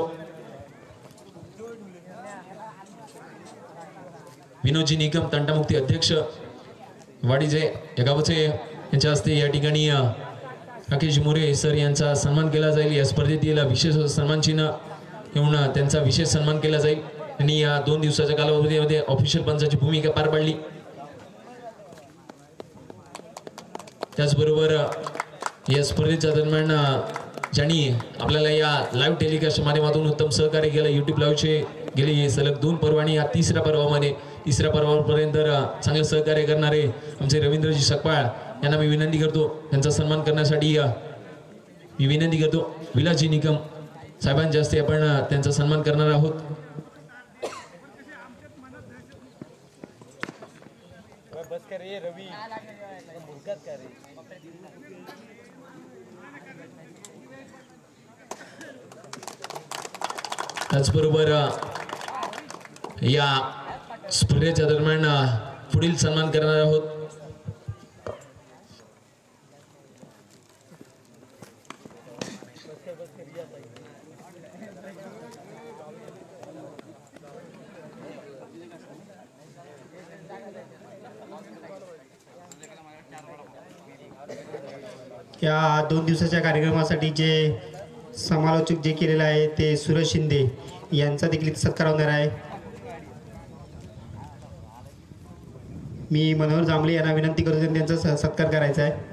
विनोदजी निकम तंटामुक्ती अध्यक्ष वाडीजे या गावचे यांच्या हस्ते या ठिकाणी राकेशजी मोरे सर यांचा सन्मान केला जाईल. या स्पर्धेतील विशेष सन्मान चिन्ह घेऊन त्यांचा विशेष सन्मान केला जाईल. त्यांनी या 2 दिवसाच्या कालावधीमध्ये ऑफिशियल पंचाची भूमिका पार पाडली. त्याचबरोबर या स्पर्धेच्या दरम्यान ज्यांनी आपल्याला या लाईव्ह टेलिकास्ट माध्यमातून उत्तम सहकार्य केलं, यूट्यूब लाईव्हचे गेले सलग 2 पर्व आणि या तिसऱ्या पर्वापर्यंत चांगलं सहकार्य करणारे आमचे रवींद्रजी सकपाळ यांना मी विनंती करतो, त्यांचा सन्मान करण्यासाठी मी विनंती करतो. विलासजी निकम साहेबांच्या हस्ते आपण त्यांचा सन्मान करणार आहोत. त्याचबरोबर या स्पर्धेच्या दरम्यान पुढील सन्मान करणार आहोत. या 2 दिवसाच्या कार्यक्रमासाठी जे समालोचक जे केलेलं आहे ते सुरज शिंदे यांचा देखील सत्कार होणार आहे. मी मनोहर जांभळे यांना विनंती करतो त्यांचा सत्कार करायचा आहे.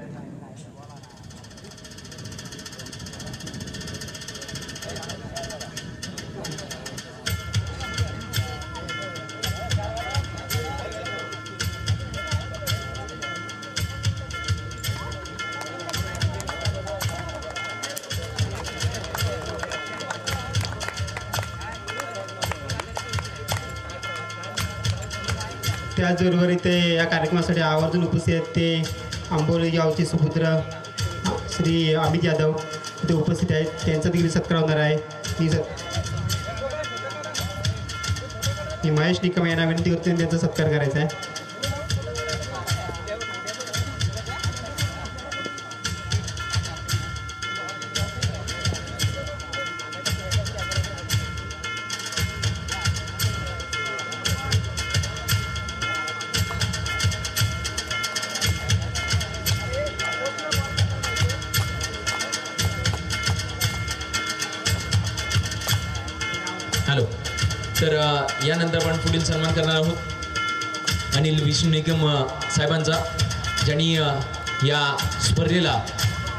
त्याचबरोबर इथे या कार्यक्रमासाठी आवर्जून उपस्थित आहेत ते आंबोली गावचे सुपुत्र श्री अमित यादव इथे उपस्थित आहेत, त्यांचा देखील सत्कार होणार आहे. मी महेश निकम यांना विनंती करतो त्यांचा सत्कार करायचा आहे. हॅलो. तर यानंतर आपण पुढील सन्मान करणार आहोत अनिल विष्णू निकम साहेबांचा, ज्यांनी या स्पर्धेला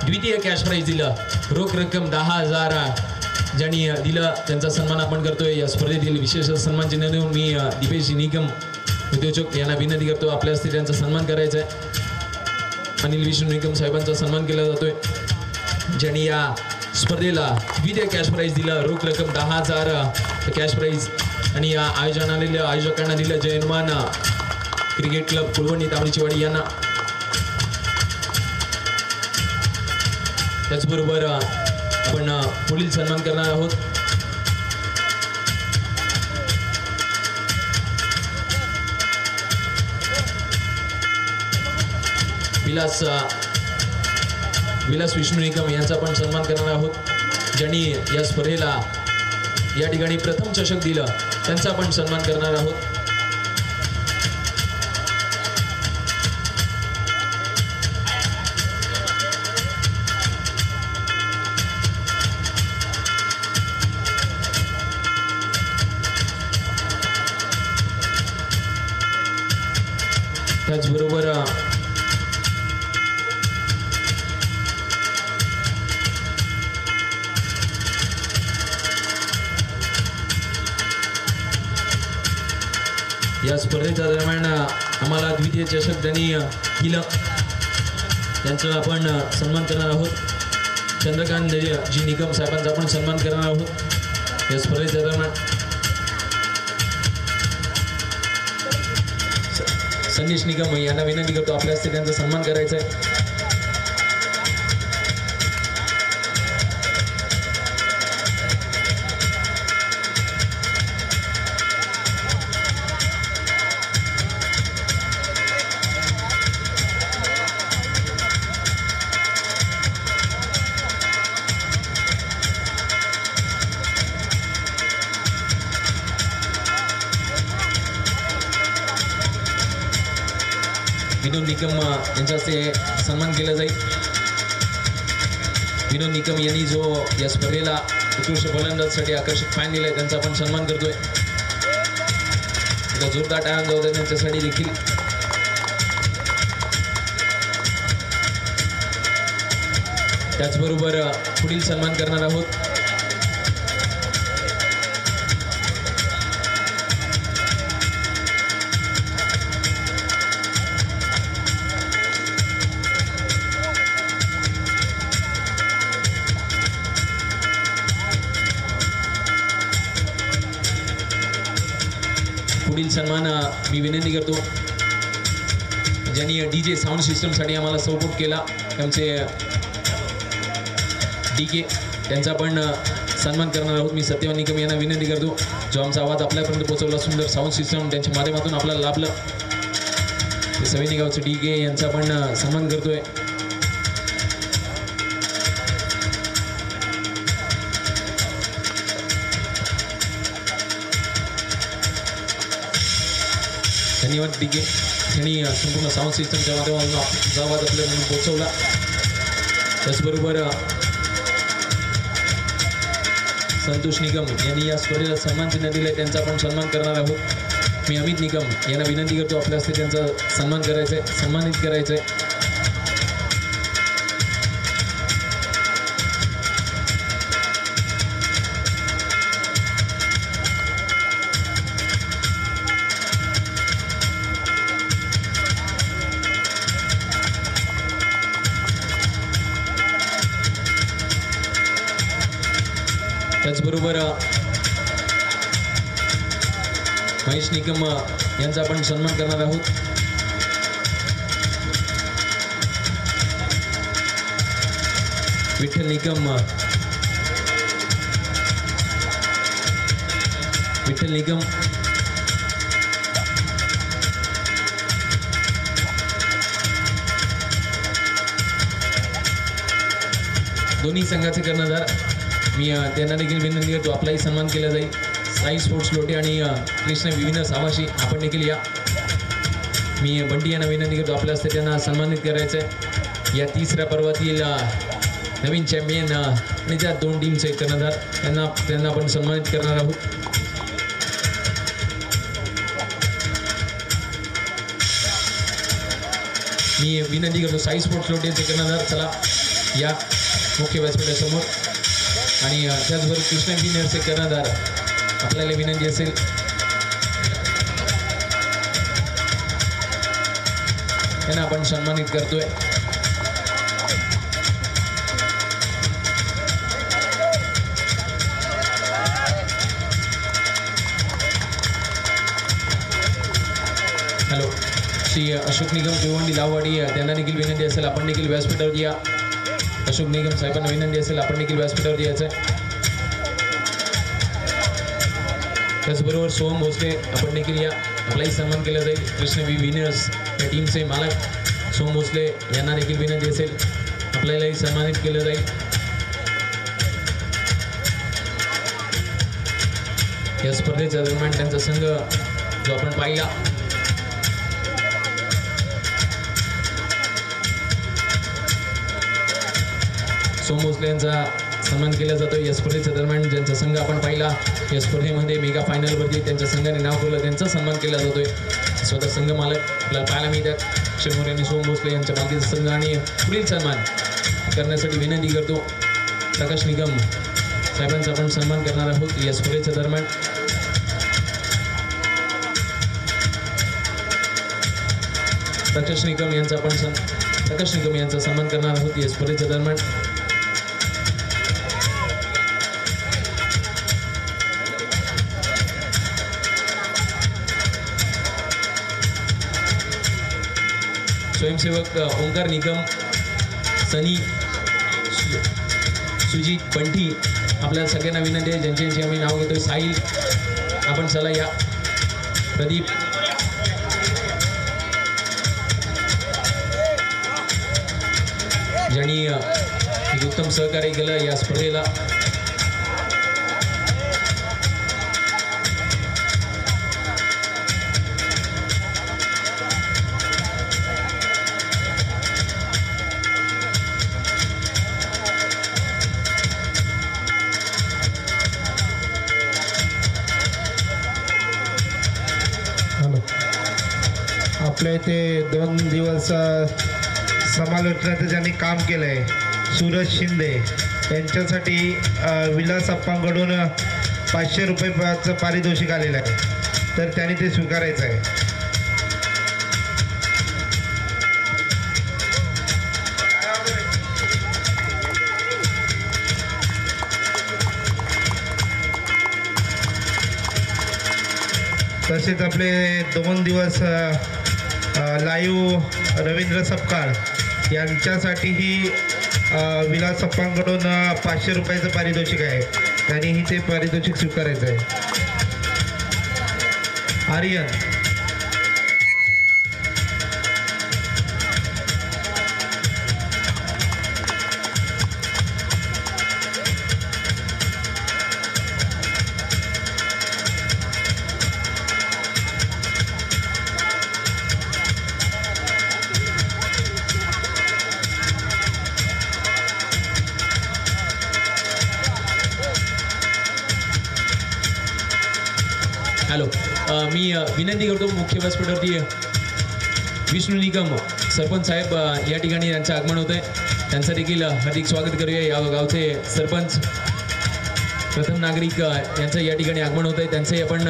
द्वितीय कॅश प्राईज दिलं, रोख रक्कम 10,000 ज्यांनी दिलं त्यांचा सन्मान आपण करतोय. या स्पर्धेतील विशेष सन्मान चिन्ह देऊन मी दीपेश निकम उद्योजक यांना विनंती करतो आपल्या हस्ते त्यांचा सन्मान करायचा आहे. अनिल विष्णू निकम साहेबांचा सन्मान केला जातोय, ज्यांनी या स्पर्धेला द्वितीय कॅश प्राईज दिलं, रोख रक्कम 10,000 कॅश प्राईज आणि या आयोजकांना दिलं जयनुमान क्रिकेट क्लब कुलवणी तांबडीचीवाडी यांना. त्याचबरोबर आपण पुढील सन्मान करणार आहोत विलास विष्णू निकम यांचा आपण सन्मान करणार आहोत, ज्यांनी या स्पर्धेला या ठिकाणी प्रथम चषक दिलं, त्यांचा आपण सन्मान करणार आहोत. त्याचबरोबर या स्पर्धेच्या दरम्यान आम्हाला द्वितीय चषक त्यांनी दिलं, त्यांचा आपण सन्मान करणार आहोत. चंद्रकांत जी निकम साहेबांचा आपण सन्मान करणार आहोत या स्पर्धेच्या दरम्यान. संदेश निकम यांना विनंती करतो आपल्या हस्ते त्यांचा सन्मान करायचा आहे. विनोद निकम यांच्या हस्ते सन्मान केला जाईल. विनोद निकम यांनी जो या स्पर्धेला उत्कृष्ट फलंदाजीसाठी आकर्षक फॅन दिलाय त्यांचा आपण सन्मान करतोय. जोरदार टाळ्या जाऊ द्या त्यांच्यासाठी देखील. त्याचबरोबर पुढील सन्मान करणार आहोत पुढील सन्मान मी विनंती करतो ज्यांनी डीजे साऊंड सिस्टमसाठी आम्हाला सपोर्ट केला आमचे डीके त्यांचा पण सन्मान करणार आहोत. मी सत्यवान निकम यांना विनंती करतो जो आमचा आवाज आपल्यापर्यंत पोहोचवला सुंदर साऊंड सिस्टम त्यांच्या माध्यमातून आपल्याला लाभलं ते सविनी गावचे डीके यांचा पण सन्मान करतोय. धन्यवाद डीके यांनी संपूर्ण साऊंड सिस्टमच्या माध्यमातून आमचा आवाज आपल्यापर्यंत पोहोचवला. त्याचबरोबर संतोष निकम यांनी या स्पर्धेला सन्मान चिन्ह दिले त्यांचा पण सन्मान करणार आहोत. मी अमित निकम यांना विनंती करतो आपल्या हस्ते त्यांचा सन्मान करायचा आहे सन्मानित करायचं आहे. त्याचबरोबर महेश निकम यांचा आपण सन्मान करणार आहोत. विठ्ठल निकम दोन्ही संघाचे कर्णधार मी त्यांना देखील विनंती करतो आपलाही सन्मान केला जाईल. साई स्पोर्ट्स लोटे आणि कृष्ण विविनर सामाशी आपण देखील या. मी बंटी यांना विनंती करतो आपल्या हस्ते त्यांना सन्मानित करायचं आहे. या तिसऱ्या पर्वातील नवीन चॅम्पियन आणि त्या दोन टीमचे कर्णधार त्यांना आपण सन्मानित करणार आहोत. मी विनंती करतो साई स्पोर्ट्स लोटेचे कर्णधार चला या मुख्य व्यासपीठासमोर आणि त्याचबरोबर कृष्ण विनरचे कर्णधार आपल्याला विनंती असेल त्यांना आपण सन्मानित करतोय. हॅलो श्री अशोक निगम भिवंडी लाववाडी त्यांना देखील विनंती असेल आपण देखील व्यासपीठावर या. अशोक निगम साहेबांना विनंती असेल आपण देखील व्यासपीठावर यायचं आहे. त्याचबरोबर सोहम भोसले आपण देखील या आपलाही सन्मान केला जाईल. कृष्ण विनर्स या टीमचे मालक सोहम भोसले यांना देखील विनंती असेल आपल्यालाही सन्मानित केलं जाईल. या स्पर्धेच्या दरम्यान त्यांचा संघ जो आपण पाहिला सोहम भोसले यांचा सन्मान केला जातो. या स्पर्धेच्या दरम्यान ज्यांचा संघ आपण पाहिला या स्पर्धेमध्ये मेगा फायनलवरती त्यांच्या संघाने नाव ठेवलं त्यांचा सन्मान केला जातोय. स्वतः संघ मालक आपल्याला पाहायला मिळतात अक्षय मोरे आणि सोहम भोसले यांच्या मालकीचा संघ. आणि पुढील सन्मान करण्यासाठी विनंती करतो प्रकाश निगम साहेबांचा आपण सन्मान करणार आहोत. या स्पर्धेच्या दरम्यान प्रकाश निगम यांचा सन्मान करणार आहोत. या स्पर्धेच्या दरम्यान स्वयंसेवक ओंकार निकम सनी सुजित बंटी आपल्या सगळ्यांना विनंती आहे ज्यांची आम्ही नाव घेतोय. साहिल आपण चला या. प्रदीप ज्यांनी एक उत्तम सहकार्य केलं या स्पर्धेला. आपल्या इथे 2 दिवस समालोचनाचं ज्यांनी काम केलं आहे सूरज शिंदे यांच्यासाठी विलास अप्पांकडून 500 रुपयाचं पारितोषिक आलेलं आहे, तर त्यांनी ते स्वीकारायचं आहे. तसेच आपले 2 दिवस लाईव्ह रवींद्र सपकाळ यांच्यासाठीही विलास अप्पांकडून 500 रुपयाचं पारितोषिक आहे, त्यांनीही ते पारितोषिक स्वीकारायचं आहे. आर्यन हॅलो, मी विनंती करतो मुख्य व्यासपीठावरती विष्णू निकम सरपंच साहेब या ठिकाणी यांचं आगमन होतं आहे, त्यांचं देखील हार्दिक स्वागत करूया. या गावचे सरपंच प्रथम नागरिक यांचं या ठिकाणी आगमन होतं आहे, त्यांचंही आपण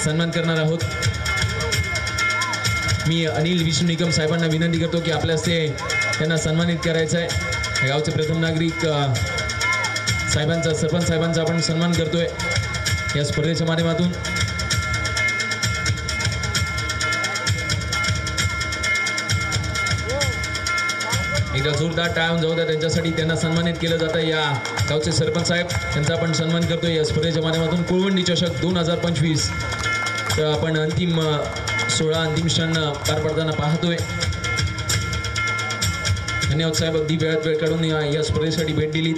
सन्मान करणार आहोत. मी अनिल विष्णू निकम साहेबांना विनंती करतो की आपल्या हस्ते त्यांना सन्मानित करायचं आहे. गावचे प्रथम नागरिक साहेबांचा सरपंच साहेबांचा आपण सन्मान करतोय या स्पर्धेच्या माध्यमातून. एकदा जोरदार टाळ्या जाऊ द्या त्यांच्यासाठी, त्यांना सन्मानित केलं जातं. या गावचे सरपंच साहेब यांचा आपण सन्मान करतोय या स्पर्धेच्या माध्यमातून. कुळवंडी चषक 2025 तर आपण अंतिम सोहळा अंतिम क्षण पार पडताना पाहतोय. धन्यवाद साहेब, अगदी वेळात वेळ काढून या स्पर्धेसाठी भेट दिलीत.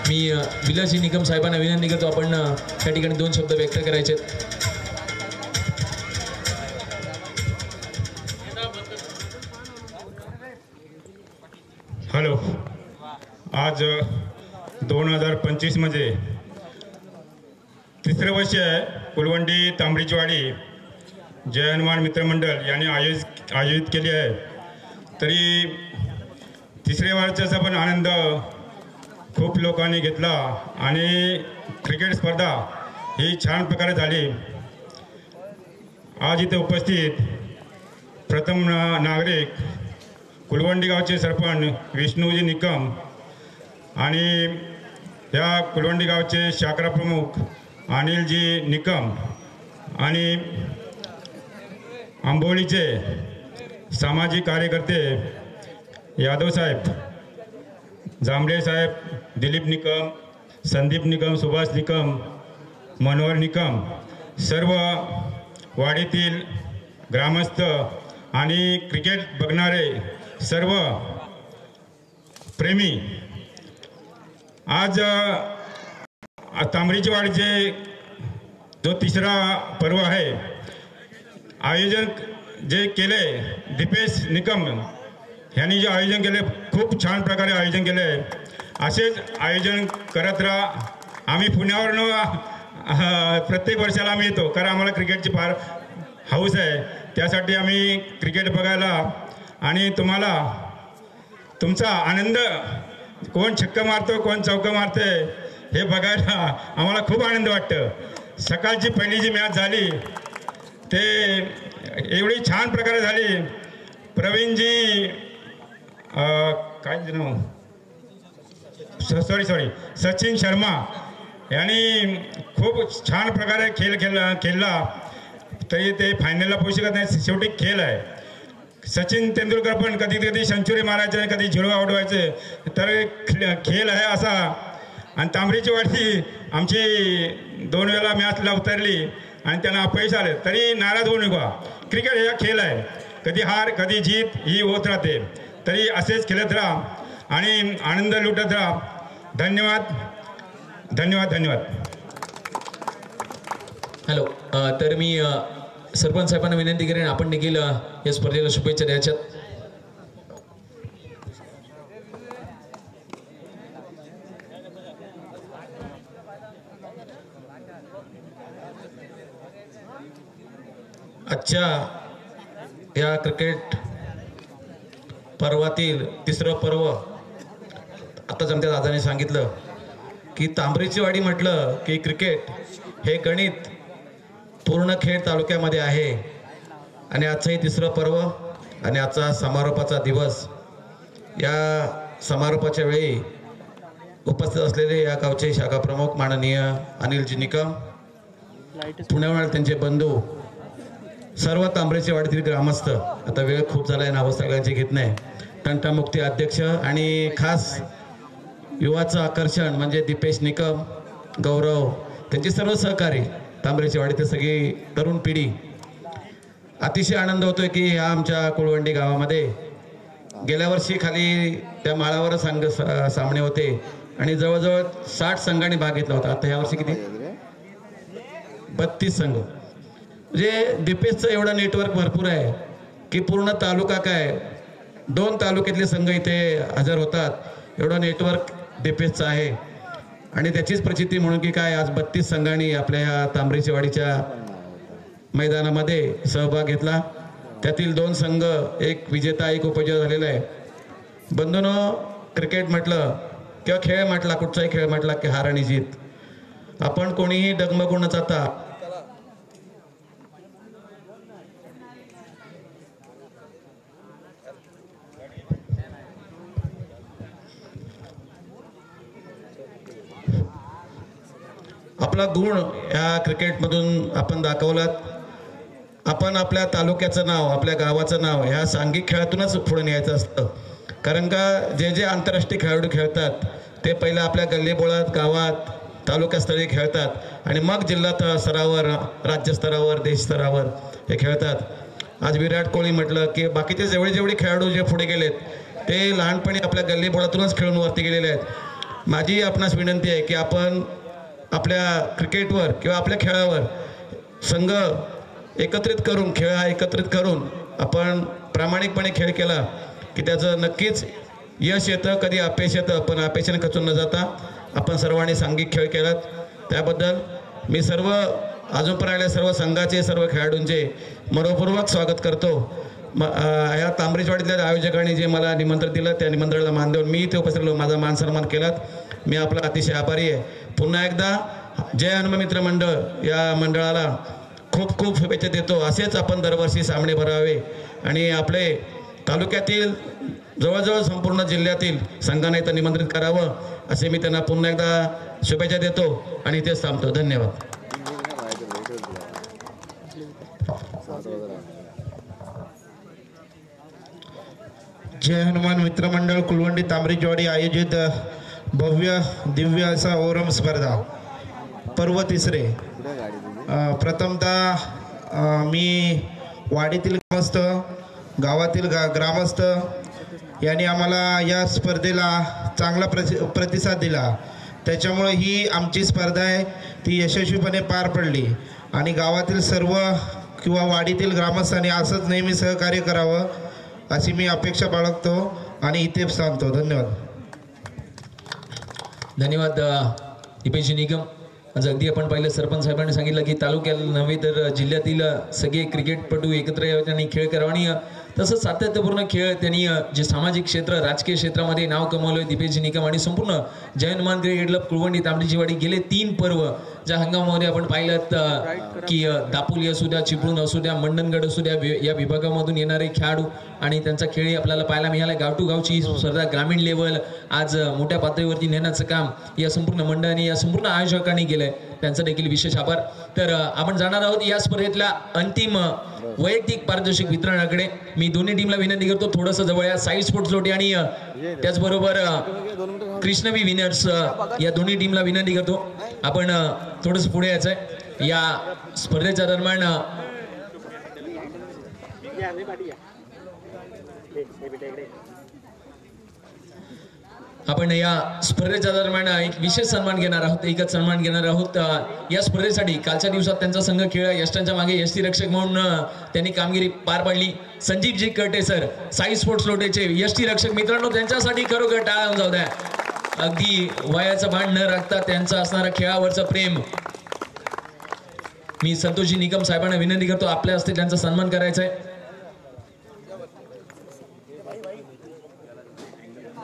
मी विलासजी निकम साहेबांना विनंती करतो आपण त्या ठिकाणी 2 शब्द व्यक्त करायचे. हॅलो, आज 2025 मध्ये 3रं वर्ष आहे. कुलवंडी तांबडीचीवाडी जय हनुमान मित्रमंडळ यांनी आयोजित केली आहे. तरी 3ऱ्या वर्षाचा पण आनंद खूप लोकांनी घेतला आणि क्रिकेट स्पर्धा ही छान प्रकारे झाली. आज इथे उपस्थित प्रथम नागरिक कुलवंडी गावचे सरपंच विष्णूजी निकम आणि या कुलवंडी गावचे शाखा प्रमुख अनिलजी निकम आणि आंबोलीचे सामाजिक कार्यकर्ते यादव साहेब, जांभळे साहेब, दिलीप निकम, संदीप निकम, सुभाष निकम, मनोहर निकम, सर्व वाडीतील ग्रामस्थ आणि क्रिकेट बघणारे सर्व प्रेमी आज तांबडीची वाडीचे जो 3रा पर्व आहे आयोजन जे केले दीपेश निकम यांनी जे आयोजन केले खूप छान प्रकारे आयोजन केले. असेच आयोजन करत राहा. आम्ही पुण्यावरून प्रत्येक वर्षाला आम्ही येतो कारण आम्हाला क्रिकेटची फार हौस आहे. त्यासाठी आम्ही क्रिकेट बघायला आणि तुम्हाला तुमचा आनंद कोण छक्का मारतो कोण चौका मारते हे बघायला आम्हाला खूप आनंद वाटतं. सकाळची पहिली जी मॅच झाली ते एवढी छान प्रकारे झाली. प्रवीणजी काय नाव सचिन शर्मा यांनी खूप छान प्रकारे खेळ खेळला तरी ते फायनलला पोहोचू शकत नाही. शेवटी खेळ आहे. सचिन तेंडुलकर पण कधी कधी सेंचुरी मारायचे कधी 0 आउट व्हायचे तर खेळ आहे असा. आणि तांबडीची वाडी आमची 2 वेळा मॅचला उतरली आणि त्यांना अपयश आले तरी नाराज होऊ नका. क्रिकेट हा खेळ आहे. कधी हार कधी जीत ही होत राहते. तरी असेच खेळत राहा आणि आनंद लुटत राहा. धन्यवाद धन्यवाद धन्यवाद. हॅलो, तर मी सरपंच साहेबांना विनंती करेन आपण देखील या स्पर्धेला शुभेच्छा द्यायच्यात. आजच्या या क्रिकेट पर्वातील तिसरं पर्व, आताच आमच्या दादाने सांगितलं की तांबरीची वाडी म्हटलं की क्रिकेट हे गणित पूर्ण खेड तालुक्यामध्ये आहे. आणि आजचंही तिसरं पर्व आणि आजचा समारोपाचा दिवस. या समारोपाच्या वेळी उपस्थित असलेले या गावचे शाखा प्रमुख माननीय अनिलजी निकम, पुण्यावर त्यांचे बंधू, सर्व तांबरेच्या वाडीतील ग्रामस्थ, आता वेळ खूप झाला आहे, नावं सगळ्यांची घेत नाही, तंटामुक्ती अध्यक्ष आणि खास युवाचं आकर्षण म्हणजे दीपेश निकम, गौरव, त्यांचे सर्व सहकारी, तांबरेच्या वाडीतील सगळी तरुण पिढी. अतिशय आनंद होतोय की ह्या आमच्या कुळवंडी गावामध्ये गेल्या वर्षी खाली त्या माळावर सामने होते आणि जवळजवळ 60 संघांनी भाग घेतला होता. आता ह्या वर्षी किती? 32 संघ. म्हणजे दीपेशचं एवढं नेटवर्क भरपूर आहे की पूर्ण तालुका काय 2 तालुक्यातले संघ इथे हजर होतात, एवढं नेटवर्क दीपेशचं आहे. आणि त्याचीच प्रचिती म्हणून की काय आज 32 संघांनी आपल्या ह्या तांबरेच्या वाडीच्या मैदानामध्ये सहभाग घेतला. त्यातील 2 संघ, एक विजेता एक उपविजेता झालेला आहे. बंधूंनो, क्रिकेट म्हटलं किंवा खेळ म्हटला, कुठचाही खेळ म्हटला की हार आणि जीत, आपण कोणीही डगमगून न जाता आपला गुण या क्रिकेटमधून आपण दाखवलात. आपण आपल्या तालुक्याचं नाव, आपल्या गावाचं नाव ह्या सांघिक खेळातूनच पुढे न्यायचं असतं. कारण का जे आंतरराष्ट्रीय खेळाडू खेळतात ते पहिलं आपल्या गल्लीबोळात, गावात, तालुकास्तरीय खेळतात आणि मग जिल्हा स्तरावर, राज्यस्तरावर, देशस्तरावर हे खेळतात. आज विराट कोहली म्हटलं की बाकीचे जेवढे खेळाडू जे पुढे गेलेत ते लहानपणी आपल्या गल्लीबोळातूनच खेळून वरती गेलेले आहेत. माझी आपणास विनंती आहे की आपण आपल्या क्रिकेटवर किंवा आपल्या खेळावर संघ एकत्रित करून, खेळ हा एकत्रित करून आपण प्रामाणिकपणे खेळ केला की त्याचं नक्कीच यश येतं, कधी अपयश येतं. पण अपयशाने खचून न जाता आपण सर्वांनी सांघिक खेळ केलात त्याबद्दल मी सर्व अजूनपर्यंत सर्व संघाचे, सर्व खेळाडूंचे मनपूर्वक स्वागत करतो. या तांबरेचवाडीतल्या आयोजकांनी जे मला निमंत्रण दिलं त्या निमंत्रणाला मान देऊन मी इथे उपस्थित राहिलो, माझा मान सन्मान केलात, मी आपला अतिशय आभारी आहे. पुन्हा एकदा जय हनुमान मित्र मंडळ या मंडळाला खूप खूप शुभेच्छा देतो. असेच आपण दरवर्षी सामने भरावे आणि आपले तालुक्यातील जवळजवळ संपूर्ण जिल्ह्यातील संघांना इथं निमंत्रित करावं असे मी त्यांना पुन्हा एकदा शुभेच्छा देतो आणि इथेच थांबतो. धन्यवाद. जय हनुमान मित्रमंडळ कुलवंडी तांबरेचवाडी आयोजित भव्य दिव्य असा ओरम स्पर्धा पर्व तिसरे. प्रथमतः मी वाडीतील ग्रामस्थ, गावातील ग्रामस्थ यांनी आम्हाला या स्पर्धेला चांगला प्रतिसाद दिला, त्याच्यामुळे ही आमची स्पर्धा आहे ती यशस्वीपणे पार पडली. आणि गावातील सर्व किंवा वाडीतील ग्रामस्थांनी असंच नेहमी सहकार्य करावं अशी मी अपेक्षा बाळगतो आणि इथे सांगतो. धन्यवाद. धन्यवाद दीपेश निगम. आज अगदी आपण पाहिलं सरपंच साहेबांनी सांगितलं की तालुक्याला नव्हे तर जिल्ह्यातील सगळे क्रिकेटपटू एकत्र यावे आणि खेळ करावा. आणि तसंच सातत्यपूर्ण खेळ त्यांनी जे सामाजिक क्षेत्र, राजकीय क्षेत्रामध्ये नाव कमवलं दीपेश निकम आणि संपूर्ण जय हनुमान क्रिकेट क्लब कुळवंडी तांबरेची वाडी गेले 3 पर्व ज्या हंगामामध्ये आपण पाहिलं की दापोली असू द्या, चिपळूण असू द्या, मंडणगड असू द्या, या विभागामधून येणारे खेळाडू आणि त्यांचा खेळही आपल्याला पाहायला मिळाला. गाव टू गावची स्पर्धा ग्रामीण लेवल आज मोठ्या पातळीवरती नेण्याचं काम या संपूर्ण मंडळाने, या संपूर्ण आयोजकांनी केलंय, त्यांचा देखील विशेष आभार. तर आपण जाणार आहोत या स्पर्धेतल्या अंतिम वैयक्तिक पारितोषिक वितरणाकडे. मी दोन्ही टीमला विनंती करतो थोडंसं जवळ या. साई स्पोर्ट्स लोटे आणि त्याचबरोबर कृष्णवी विनर्स या दोन्ही टीमला विनंती करतो आपण थोडंसं पुढे यायचं आहे. या स्पर्धेच्या दरम्यान आपण या स्पर्धेच्या दरम्यान एक विशेष सन्मान घेणार आहोत, एकच सन्मान घेणार आहोत. या स्पर्धेसाठी कालच्या दिवसात त्यांचा संघ खेळला, यष्टांच्या मागे यष्टीरक्षक म्हणून त्यांनी कामगिरी पार पाडली. संजीवजी कटे सर, साई स्पोर्ट्स लोटेचे यष्टीरक्षक. मित्रांनो, त्यांच्यासाठी खरोखर टाळ्या जाऊ द्या. अगदी वयाचं भान न राखता त्यांचं असणारं खेळावरचं प्रेम मी संतोषजी निकम साहेबांना विनंती करतो आपल्या हस्ते त्यांचा सन्मान करायचा आहे।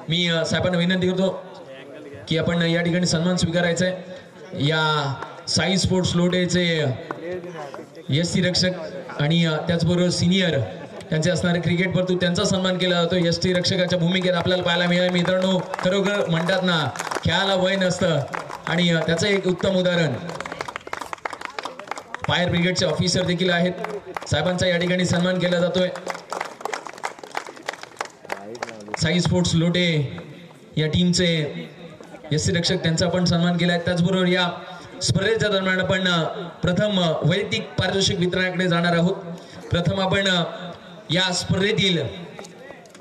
मी साहेबांना विनंती करतो की आपण या ठिकाणी सन्मान स्वीकारायचा आहे। या साई स्पोर्ट्स लोटेचे एसटी रक्षक आणि त्याचबरोबर सिनियर त्यांचे असणारे क्रिकेटपटू त्यांचा सन्मान केला जातो। एसटी रक्षकाच्या भूमिकेत आपल्याला पाहायला मिळाले मित्रांनो, खरोखर म्हणतात ना खेळाला वय नसतं आणि त्याचं एक उत्तम उदाहरण फायर ब्रिगेडचे ऑफिसर देखील आहेत। साहेबांचा या ठिकाणी सन्मान केला जातोय। साई स्पोर्ट्स लोटे या टीमचे एसटी रक्षक त्यांचा पण सन्मान केलाय। त्याचबरोबर या स्पर्धेच्या दरम्यान आपण प्रथम वैयक्तिक पारितोषिक वितरणाकडे जाणार आहोत। प्रथम आपण या स्पर्धेतील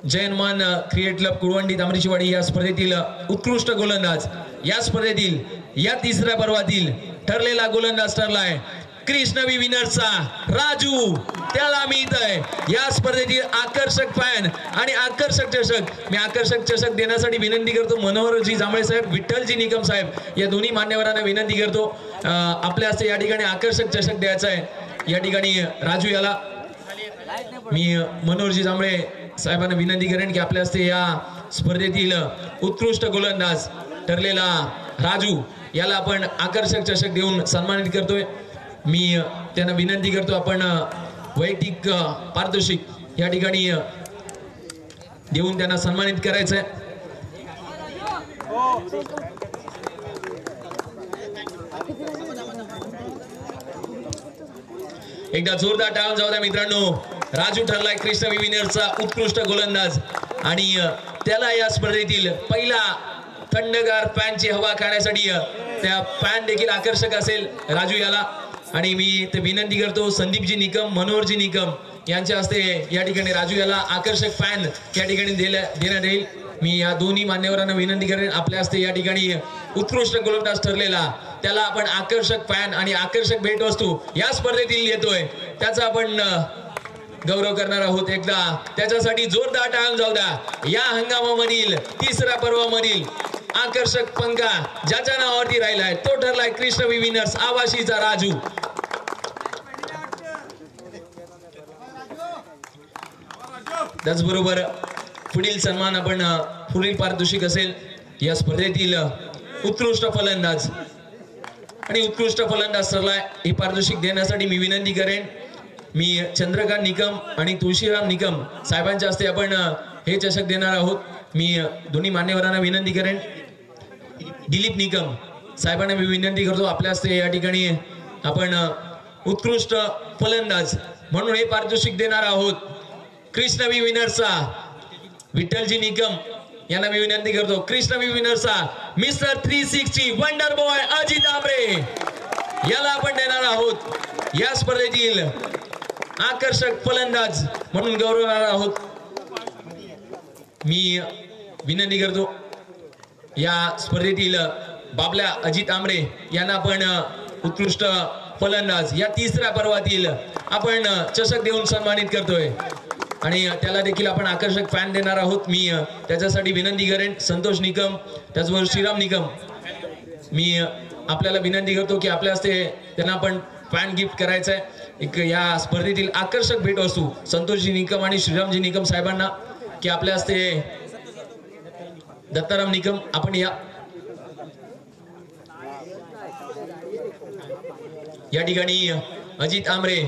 जयनमान क्रिकेट क्लब कुळवंडी तांबरीचीवाडी या स्पर्धेतील उत्कृष्ट गोलंदाज, या स्पर्धेतील या तिसऱ्या पर्वातील ठरलेला गोलंदाज ठरलाय कृष्णवी विनरचा राजू, त्याला मिळतंय या स्पर्धेतील आकर्षक फॅन आणि आकर्षक चषक। मी आकर्षक चषक देण्यासाठी विनंती करतो मनोहरजी जांभळे साहेब, विठ्ठलजी निकम साहेब या दोन्ही मान्यवरांना विनंती करतो आपल्या हस्ते या ठिकाणी आकर्षक चषक द्यायचा आहे। या ठिकाणी राजू याला मी मनोहरजी जांभळे साहेबांना विनंती करेन की आपल्या हस्ते या स्पर्धेतील उत्कृष्ट गोलंदाज ठरलेला राजू याला आपण आकर्षक चषक देऊन सन्मानित करतोय। मी त्यांना विनंती करतो आपण वैयक्तिक पारितोषिक या ठिकाणी देऊन त्यांना सन्मानित करायचंय। एकदा जोरदार टाळ्या जाऊ द्या मित्रांनो। राजू ठरलाय कृष्णवी विनरचा उत्कृष्ट गोलंदाज आणि त्याला या स्पर्धेतील पहिला थंडगार फॅनची हवा खाण्यासाठी त्या फॅन देखील आकर्षक असेल राजू याला। आणि मी ते विनंती करतो संदीपजी निकम, मनोहरजी निकम यांच्या हस्ते या ठिकाणी राजू याला आकर्षक फॅन या ठिकाणी देण्यात येईल। मी या दोन्ही मान्यवरांना विनंती करेन आपल्या हस्ते या ठिकाणी उत्कृष्ट गोलंदाज ठरलेला त्याला आपण आकर्षक फॅन आणि आकर्षक भेटवस्तू या स्पर्धेतील येतोय त्याचा आपण गौरव करणार आहोत। एकदा त्याच्यासाठी जोरदार टाळ्या जाऊ द्या। या हंगामामधील तिसऱ्या पर्वामधील आकर्षक पंखा ज्याच्या नावावरती राहिलाय तो ठरलाय कृष्णवी विनर्स आवाशीचा राजू। त्याचबरोबर पुढील सन्मान आपण पुढील पारितोषिक असेल या स्पर्धेतील उत्कृष्ट फलंदाज आणि उत्कृष्ट फलंदाज ठरलाय हे पारितोषिक देण्यासाठी मी विनंती करेन मी चंद्रकांत निकम आणि तुळशीराम निकम साहेबांच्या हस्ते आपण हे चषक देणार आहोत। मी दोन्ही मान्यवरांना विनंती करेन दिलीप निकम साहेबांना मी विनंती करतो आपल्या हस्ते या ठिकाणी आपण उत्कृष्ट फलंदाज म्हणून हे पारितोषिक देणार आहोत। कृष्णवी विनरचा विठ्ठलजी निकम यांना मी विनंती करतो Krishnavi विनरचा mister 360 wonder boy Ajit Amre याला आपण देणार आहोत। या स्पर्धेतील आकर्षक फलंदाज म्हणून गौरवणार आहोत। मी विनंती करतो या स्पर्धेतील बाबल्या अजित आमरे यांना आपण उत्कृष्ट फलंदाज या तिसऱ्या पर्वातील आपण चषक देऊन सन्मानित करतोय आणि त्याला देखील आपण आकर्षक फॅन देणार आहोत। मी त्याच्यासाठी विनंती करेन संतोष निकम त्याचबरोबर श्रीराम निकम मी आपल्याला विनंती करतो की आपल्या हस्ते त्यांना आपण फॅन गिफ्ट करायचं आहे। एक या स्पर्धेतील आकर्षक भेटवस्तू संतोषजी निकम आणि श्रीरामजी निकम साहेबांना की आपल्या हस्ते दत्ताराम निकम आपण या ठिकाणी अजित आमरे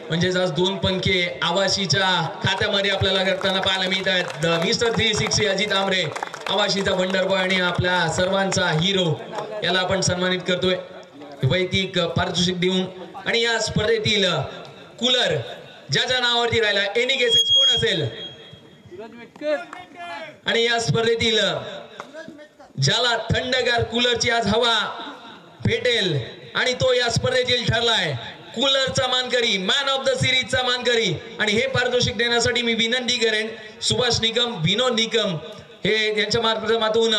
म्हणजेच आज दोन पंखे आवाशीच्या खात्यामध्ये आपल्याला करताना पाहायला मिळत आहेत। Mister 360 Ajit Amre आवाशीचा wonder boy आणि आपल्या सर्वांचा हिरो याला आपण सन्मानित करतोय वैयक्तिक पारितोषिक देऊन। आणि या स्पर्धेतील कूलर ज्याच्या नावावरती राहिला एनी केसेस कोण असेल आणि या स्पर्धेतील ज्याला थंडगार कूलरची आज हवा भेटेल आणि तो या स्पर्धेतील ठरलाय कूलरचा मानकरी मॅन ऑफ द सिरीजचा मानकरी। आणि हे पारितोषिक देण्यासाठी मी विनंती करेन सुभाष निकम विनोद निकम हे यांच्या माध्यमातून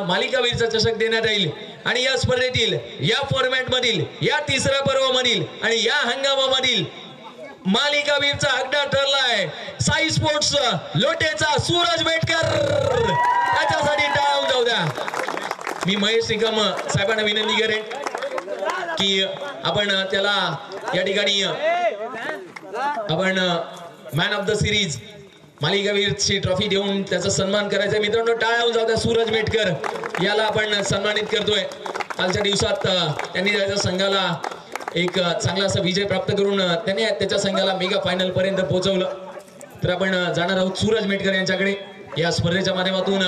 मालिकावीरचा चषक देण्यात येईल। आणि या स्पर्धेतील या फॉर्मॅट मधील या तिसऱ्या पर्वामधील आणि या हंगामामधील मालिकावीरचा हकदार ठरलाय साई स्पोर्ट्स लोटेचा सूरज बेटकर त्याच्यासाठी टाळून जाऊ द्या। मी महेश निकम साहेबांना विनंती करेन की आपण त्याला या ठिकाणी आपण मॅन ऑफ द सिरीज मालिकावीरची ट्रॉफी देऊन त्याचा सन्मान करायचा. मित्रांनो टाळ्या होऊन जाऊ द्या. सूरज मेटकर याला आपण सन्मानित करतोय. कालच्या दिवसात त्यांनी त्याच्या संघाला एक चांगला असा विजय प्राप्त करून त्यांनी त्याच्या संघाला मेगा फायनल पर्यंत पोहोचवलं. तर आपण जाणार आहोत सूरज मेटकर यांच्याकडे. या स्पर्धेच्या माध्यमातून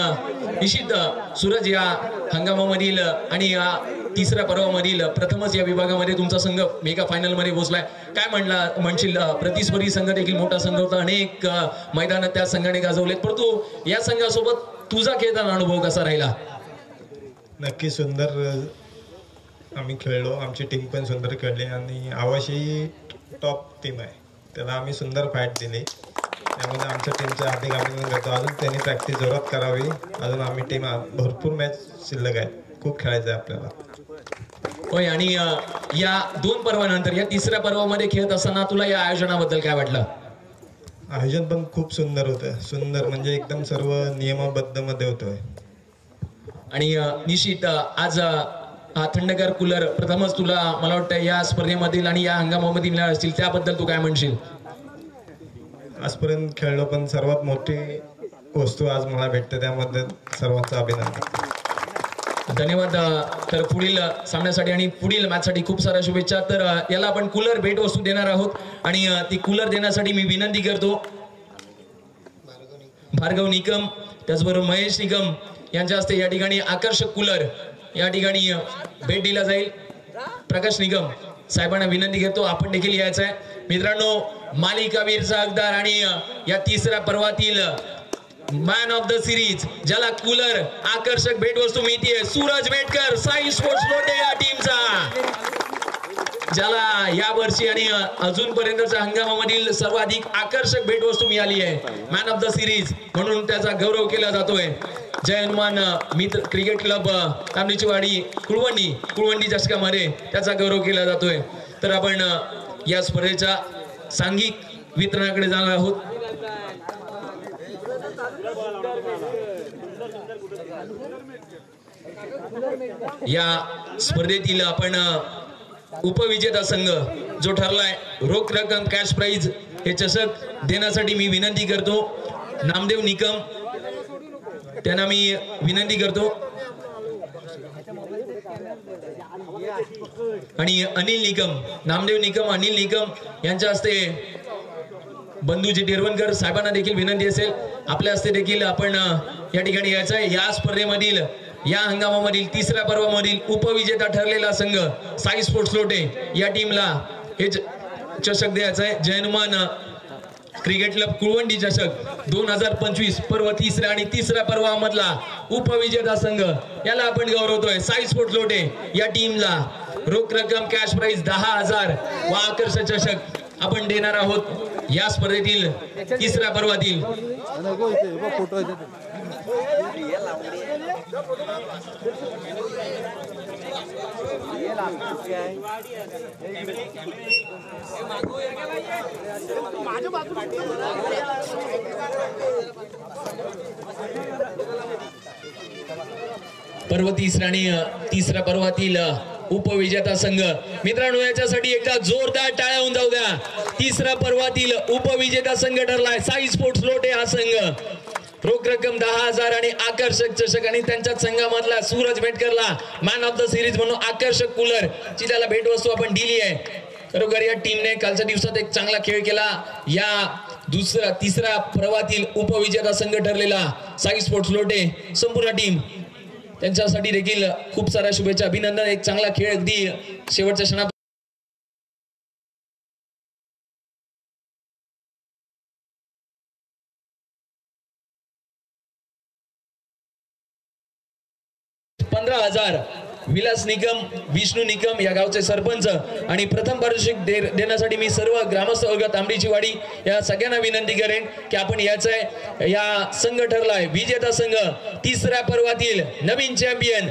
निश्चित सूरज या हंगामामधील आणि या तिसऱ्या पर्वामधील प्रथमच या विभागामध्ये तुमचा संघ मेगा फायनल मध्ये पोहोचलाय. काय म्हणशील? प्रतिस्पर्धी संघ देखील मोठा संघ होता. अनेक मैदानात त्या संघाने गाजवलेत. परंतु या संघासोबत तुझा खेळताना अनुभव कसा राहिला? नक्की सुंदर आम्ही खेळलो. आमची टीम पण सुंदर खेळली आणि आवाशी टॉप टीम आहे. त्याला आम्ही सुंदर फाईट दिली. त्यामध्ये आमच्या टीमचं हार्दिक अभिनंदन करतो. अजून त्यांनी प्रॅक्टिस जोरात करावी. अजून आम्ही टीम भरपूर मॅच शिल्लक आहे. खूप खेळायचं आहे आपल्याला. होय. आणि या दोन पर्वानंतर या तिसऱ्या पर्वामध्ये खेळत असताना तुला या आयोजनाबद्दल काय वाटलं? आयोजन पण खूप सुंदर होतं. सुंदर म्हणजे एकदम सर्व नियमबद्ध मध्ये होतोय. आणि निश्चित आज हा थंडगार कूलर प्रथमच तुला मला वाटतं या स्पर्धेमधील आणि या हंगामामध्ये मिळाले असतील. त्याबद्दल तू काय म्हणशील? आजपर्यंत खेळलो पण सर्वात मोठी वस्तू आज मला भेटते. त्यामध्ये सर्वांचं अभिनंदन. धन्यवाद. तर पुढील सामन्यासाठी आणि पुढील मॅचसाठी खूप साऱ्या शुभेच्छा. तर याला आपण कूलर भेट वस्तू देणार आहोत आणि ती कूलर देण्यासाठी मी विनंती करतो भार्गव निकम त्याचबरोबर महेश निकम यांच्या हस्ते या ठिकाणी आकर्षक कूलर या ठिकाणी भेट दिला जाईल. प्रकाश निकम साहेबांना विनंती करतो आपण देखील यायचं आहे. मित्रांनो मालिकावीरचा हकदार आणि या तिसऱ्या पर्वातील मॅन ऑफ द सिरीज ज्याला कूलर आकर्षक भेटवस्तू मिळते सूरज मेटकर साई स्पोर्ट्स लोटे या टीमचा, ज्याला या वर्षी आणि अजूनपर्यंतच्या हंगामामधील सर्वाधिक आकर्षक भेटवस्तू मिळाली आहे. मॅन ऑफ द सिरीज म्हणून त्याचा गौरव केला जातोय. जय हनुमान मित्र क्रिकेट क्लब तांबडीची वाडी कुळवंडी चषकामध्ये त्याचा गौरव केला जातोय. तर आपण या स्पर्धेच्या सांघिक वितरणाकडे जाणार आहोत. या स्पर्धेतील आपण उपविजेता संघ जो ठरलाय रोख रक्कम कॅश प्राइज हे चषक देण्यासाठी मी विनंती करतो नामदेव निकम त्यांना मी विनंती करतो आणि अनिल निकम नामदेव निकम अनिल निकम यांच्या हस्ते बंधूजी टिरवणकर साहेबांना देखील विनंती असेल आपल्या हस्ते देखील आपण या ठिकाणी यायचं आहे. या स्पर्धेमधील या हंगामामधील तिसऱ्या पर्वामधील उपविजेता ठरलेला संघ साई स्पोर्ट्स लोटे या टीमला हे चषक द्यायचं आहे. जय हनुमान क्रिकेट क्लब कुळवंडी चषक 2025 पर्व तिसऱ्या आणि तिसऱ्या पर्वामधला उपविजेता संघ याला आपण गौरवतोय. साई स्पोर्ट्स लोटे या टीमला रोख रक्कम कॅश प्राइज 10,000 व आकर्षक चषक आपण देणार आहोत. या स्पर्धेतील तिसऱ्या पर्वातील पर्व तिसऱ्या आणि तिसऱ्या पर्वातील उपविजेता संघ मित्रांनो याच्यासाठी एकदा जोरदार टाळ्या होऊन जाऊ द्या. तिसऱ्या पर्वातील उपविजेता संघ ठरलाय साई स्पोर्ट्स लोटे हा संघ. रोख रक्कम 10,000 आणि आकर्षक चषक आणि त्यांच्या संघामधला सूरज मेटकरला मॅन ऑफ द सिरीज म्हणून आकर्षक कूलर ची त्याला भेटवस्तू आपण दिली आहे. खरोखर या टीमने कालच्या दिवसात एक चांगला खेळ केला. या तिसऱ्या पर्वातील उपविजेता संघ ठरलेला साई स्पोर्ट्स लोटे संपूर्ण टीम त्यांच्यासाठी देखील खूप साऱ्या शुभेच्छा अभिनंदन. एक चांगला खेळ अगदी शेवटच्या क्षणात $15,000 विलास निकम विष्णू निकम या गावचे सरपंच आणि प्रथम पारितोषिक देण्यासाठी मी सर्व ग्रामस्थ वर्ग तांबडीची वाडी या सगळ्यांना विनंती करेन की आपण याचा या संघ ठरलाय विजेता संघ तिसऱ्या पर्वातील नवीन चॅम्पियन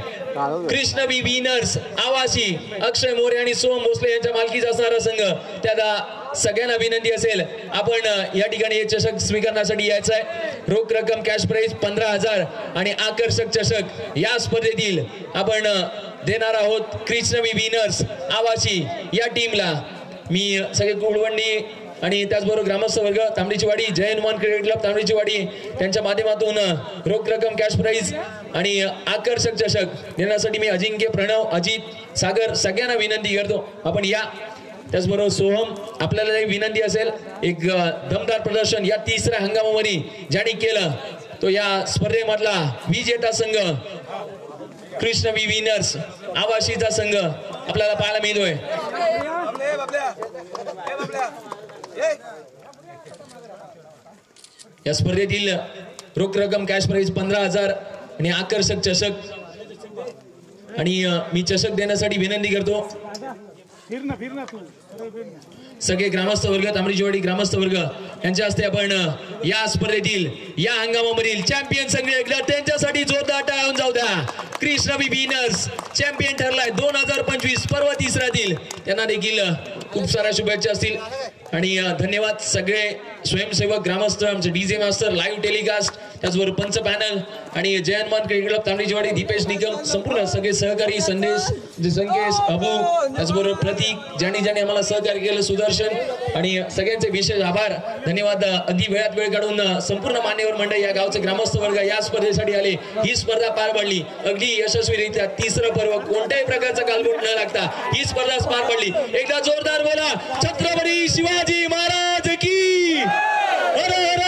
कृष्ण बी विनर्स आवासी अक्षय मोरे आणि सोम भोसले यांच्या मालकीचा असणारा संघ. त्याला सगळ्यांना विनंती असेल आपण या ठिकाणी हे चषक स्वीकारण्यासाठी यायचं आहे. रोख रक्कम कॅश प्राइज 15,000 आणि आकर्षक चषक या स्पर्धेतील आपण देणार आहोत. कृष्णवी विनर्स आवासी या टीमला मी सगळे कुळवंडी आणि त्याचबरोबर ग्रामस्थ वर्ग तांबडीची वाडी जय हनुमान क्रिकेट क्लब तांबडीची वाडी त्यांच्या माध्यमातून रोख रक्कम कॅश प्राइज आणि आकर्षक चषक देण्यासाठी मी अजिंक्य प्रणव अजित सागर सगळ्यांना विनंती करतो आपण या. त्याचबरोबर सोहम आपल्याला एक विनंती असेल एक दमदार प्रदर्शन या तिसऱ्या हंगामामध्ये ज्यांनी केलं तो या स्पर्धेमधला विजेता संघ कृष्ण बी विनर्स आवाशीचा संघ आपल्याला पाहायला मिळतोय. या स्पर्धेतील रोख रक्कम कॅश प्राइज 15,000 आणि आकर्षक चषक आणि मी चषक देण्यासाठी विनंती करतो सगळे ग्रामस्थ वर्ग तांबडीचीवाडी ग्रामस्थ वर्ग यांच्या हस्ते आपण या स्पर्धेतील या हंगामामधील चॅम्पियन संघ एकदा त्यांच्यासाठी जोरदार टाळ्या जाऊ द्या. कृष्ण बी विनर्स चॅम्पियन ठरलाय 2025 पर्व तिसऱ्यातील त्यांना देखील खूप साऱ्या शुभेच्छा असतील आणि धन्यवाद सगळे स्वयंसेवक ग्रामस्थ आमचे डीजे मास्टर लाईव्ह टेलिकास्ट त्याचबरोबर पंच पॅनल आणि जय हनुमान क्रिकेट क्लब तांबडीचीवाडी दीपेश निकम संपूर्ण सगळे सहकारी संदेश संकेश अबू त्याचबरोबर प्रतीक ज्यांनी आम्हाला सहकार्य केलं सुदर्शन आणि सगळ्यांचे विशेष आभार धन्यवाद. अगदी वेळात वेळ काढून संपूर्ण मान्यवर मंडळ या गावचे ग्रामस्थ वर्ग या स्पर्धेसाठी आले. ही स्पर्धा पार पडली अगदी यशस्वीरित्या. तिसरं पर्व कोणत्याही प्रकारचा गालबोट न लागता ही स्पर्धा पार पडली. एकदा जोरदार बोला छत्रपती शिवाजी महाराज की हर हर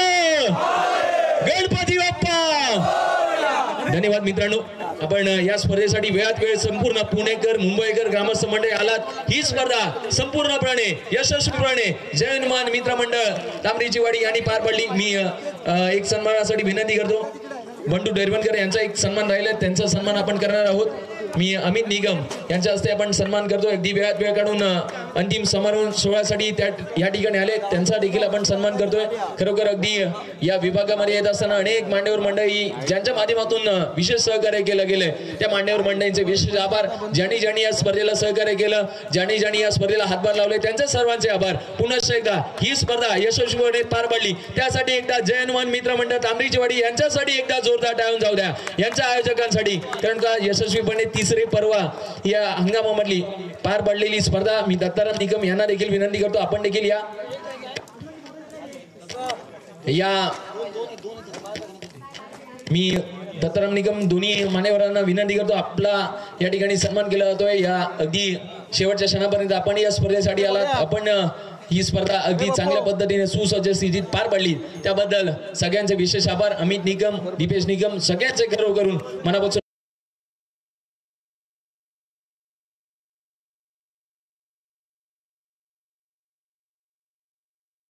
गणपती बाप्पा. धन्यवाद मित्रांनो. आपण या स्पर्धेसाठी वेळात वेळ संपूर्ण पुणेकर मुंबईकर ग्रामस्थ मंडळी आलात. ही स्पर्धा संपूर्णपणे यशस्वीपणे जय हनुमान मित्र मंडळ तांबडीची वाडी यांनी पार पडली. मी एक सन्मानासाठी विनंती करतो बंडू डेरवणकर यांचा एक सन्मान राहिला त्यांचा सन्मान आपण करणार आहोत. मी अमित निगम यांच्या हस्ते आपण सन्मान करतो. अगदी वेळात वेळ काढून अंतिम समारोह सोहळ्यासाठी या ठिकाणी आले त्यांचा देखील आपण सन्मान करतोय. खरोखर अगदी या विभागामध्ये येत असताना अनेक मान्यवर मंडळी ज्यांच्या माध्यमातून विशेष सहकार्य केलं गेलंय त्या मान्यवर मंडळींचे विशेष आभार. ज्यांनी या स्पर्धेला सहकार्य केलं ज्यांनी या स्पर्धेला हातभार लावले त्यांचे सर्वांचे आभार. पुनश्च एकदा ही स्पर्धा यशस्वीपणे पार पडली त्यासाठी एकदा जय हनुमान मित्र मंडळ तांबडीची वाडी यांच्यासाठी एकदा जोरदार टाळून जाऊ द्या यांच्या आयोजकांसाठी. कारण का यशस्वीपणे तिसरे पर्वा या हंगामामधली पार पडलेली स्पर्धा मी दत्ताराम निकम यांना देखील विनंती करतो आपण देखील या मी दत्ताराम निकम दोन्ही मान्यवरांना विनंती करतो आपला या ठिकाणी सन्मान केला जातोय. या अगदी शेवटच्या क्षणापर्यंत आपण या स्पर्धेसाठी आलात. आपण ही स्पर्धा अगदी चांगल्या पद्धतीने सुसज्ज स्थितीत पार पडली त्याबद्दल सगळ्यांचे विशेष आभार. अमित निकम दीपेश निकम सगळ्यांचे खरोखरून मनापासून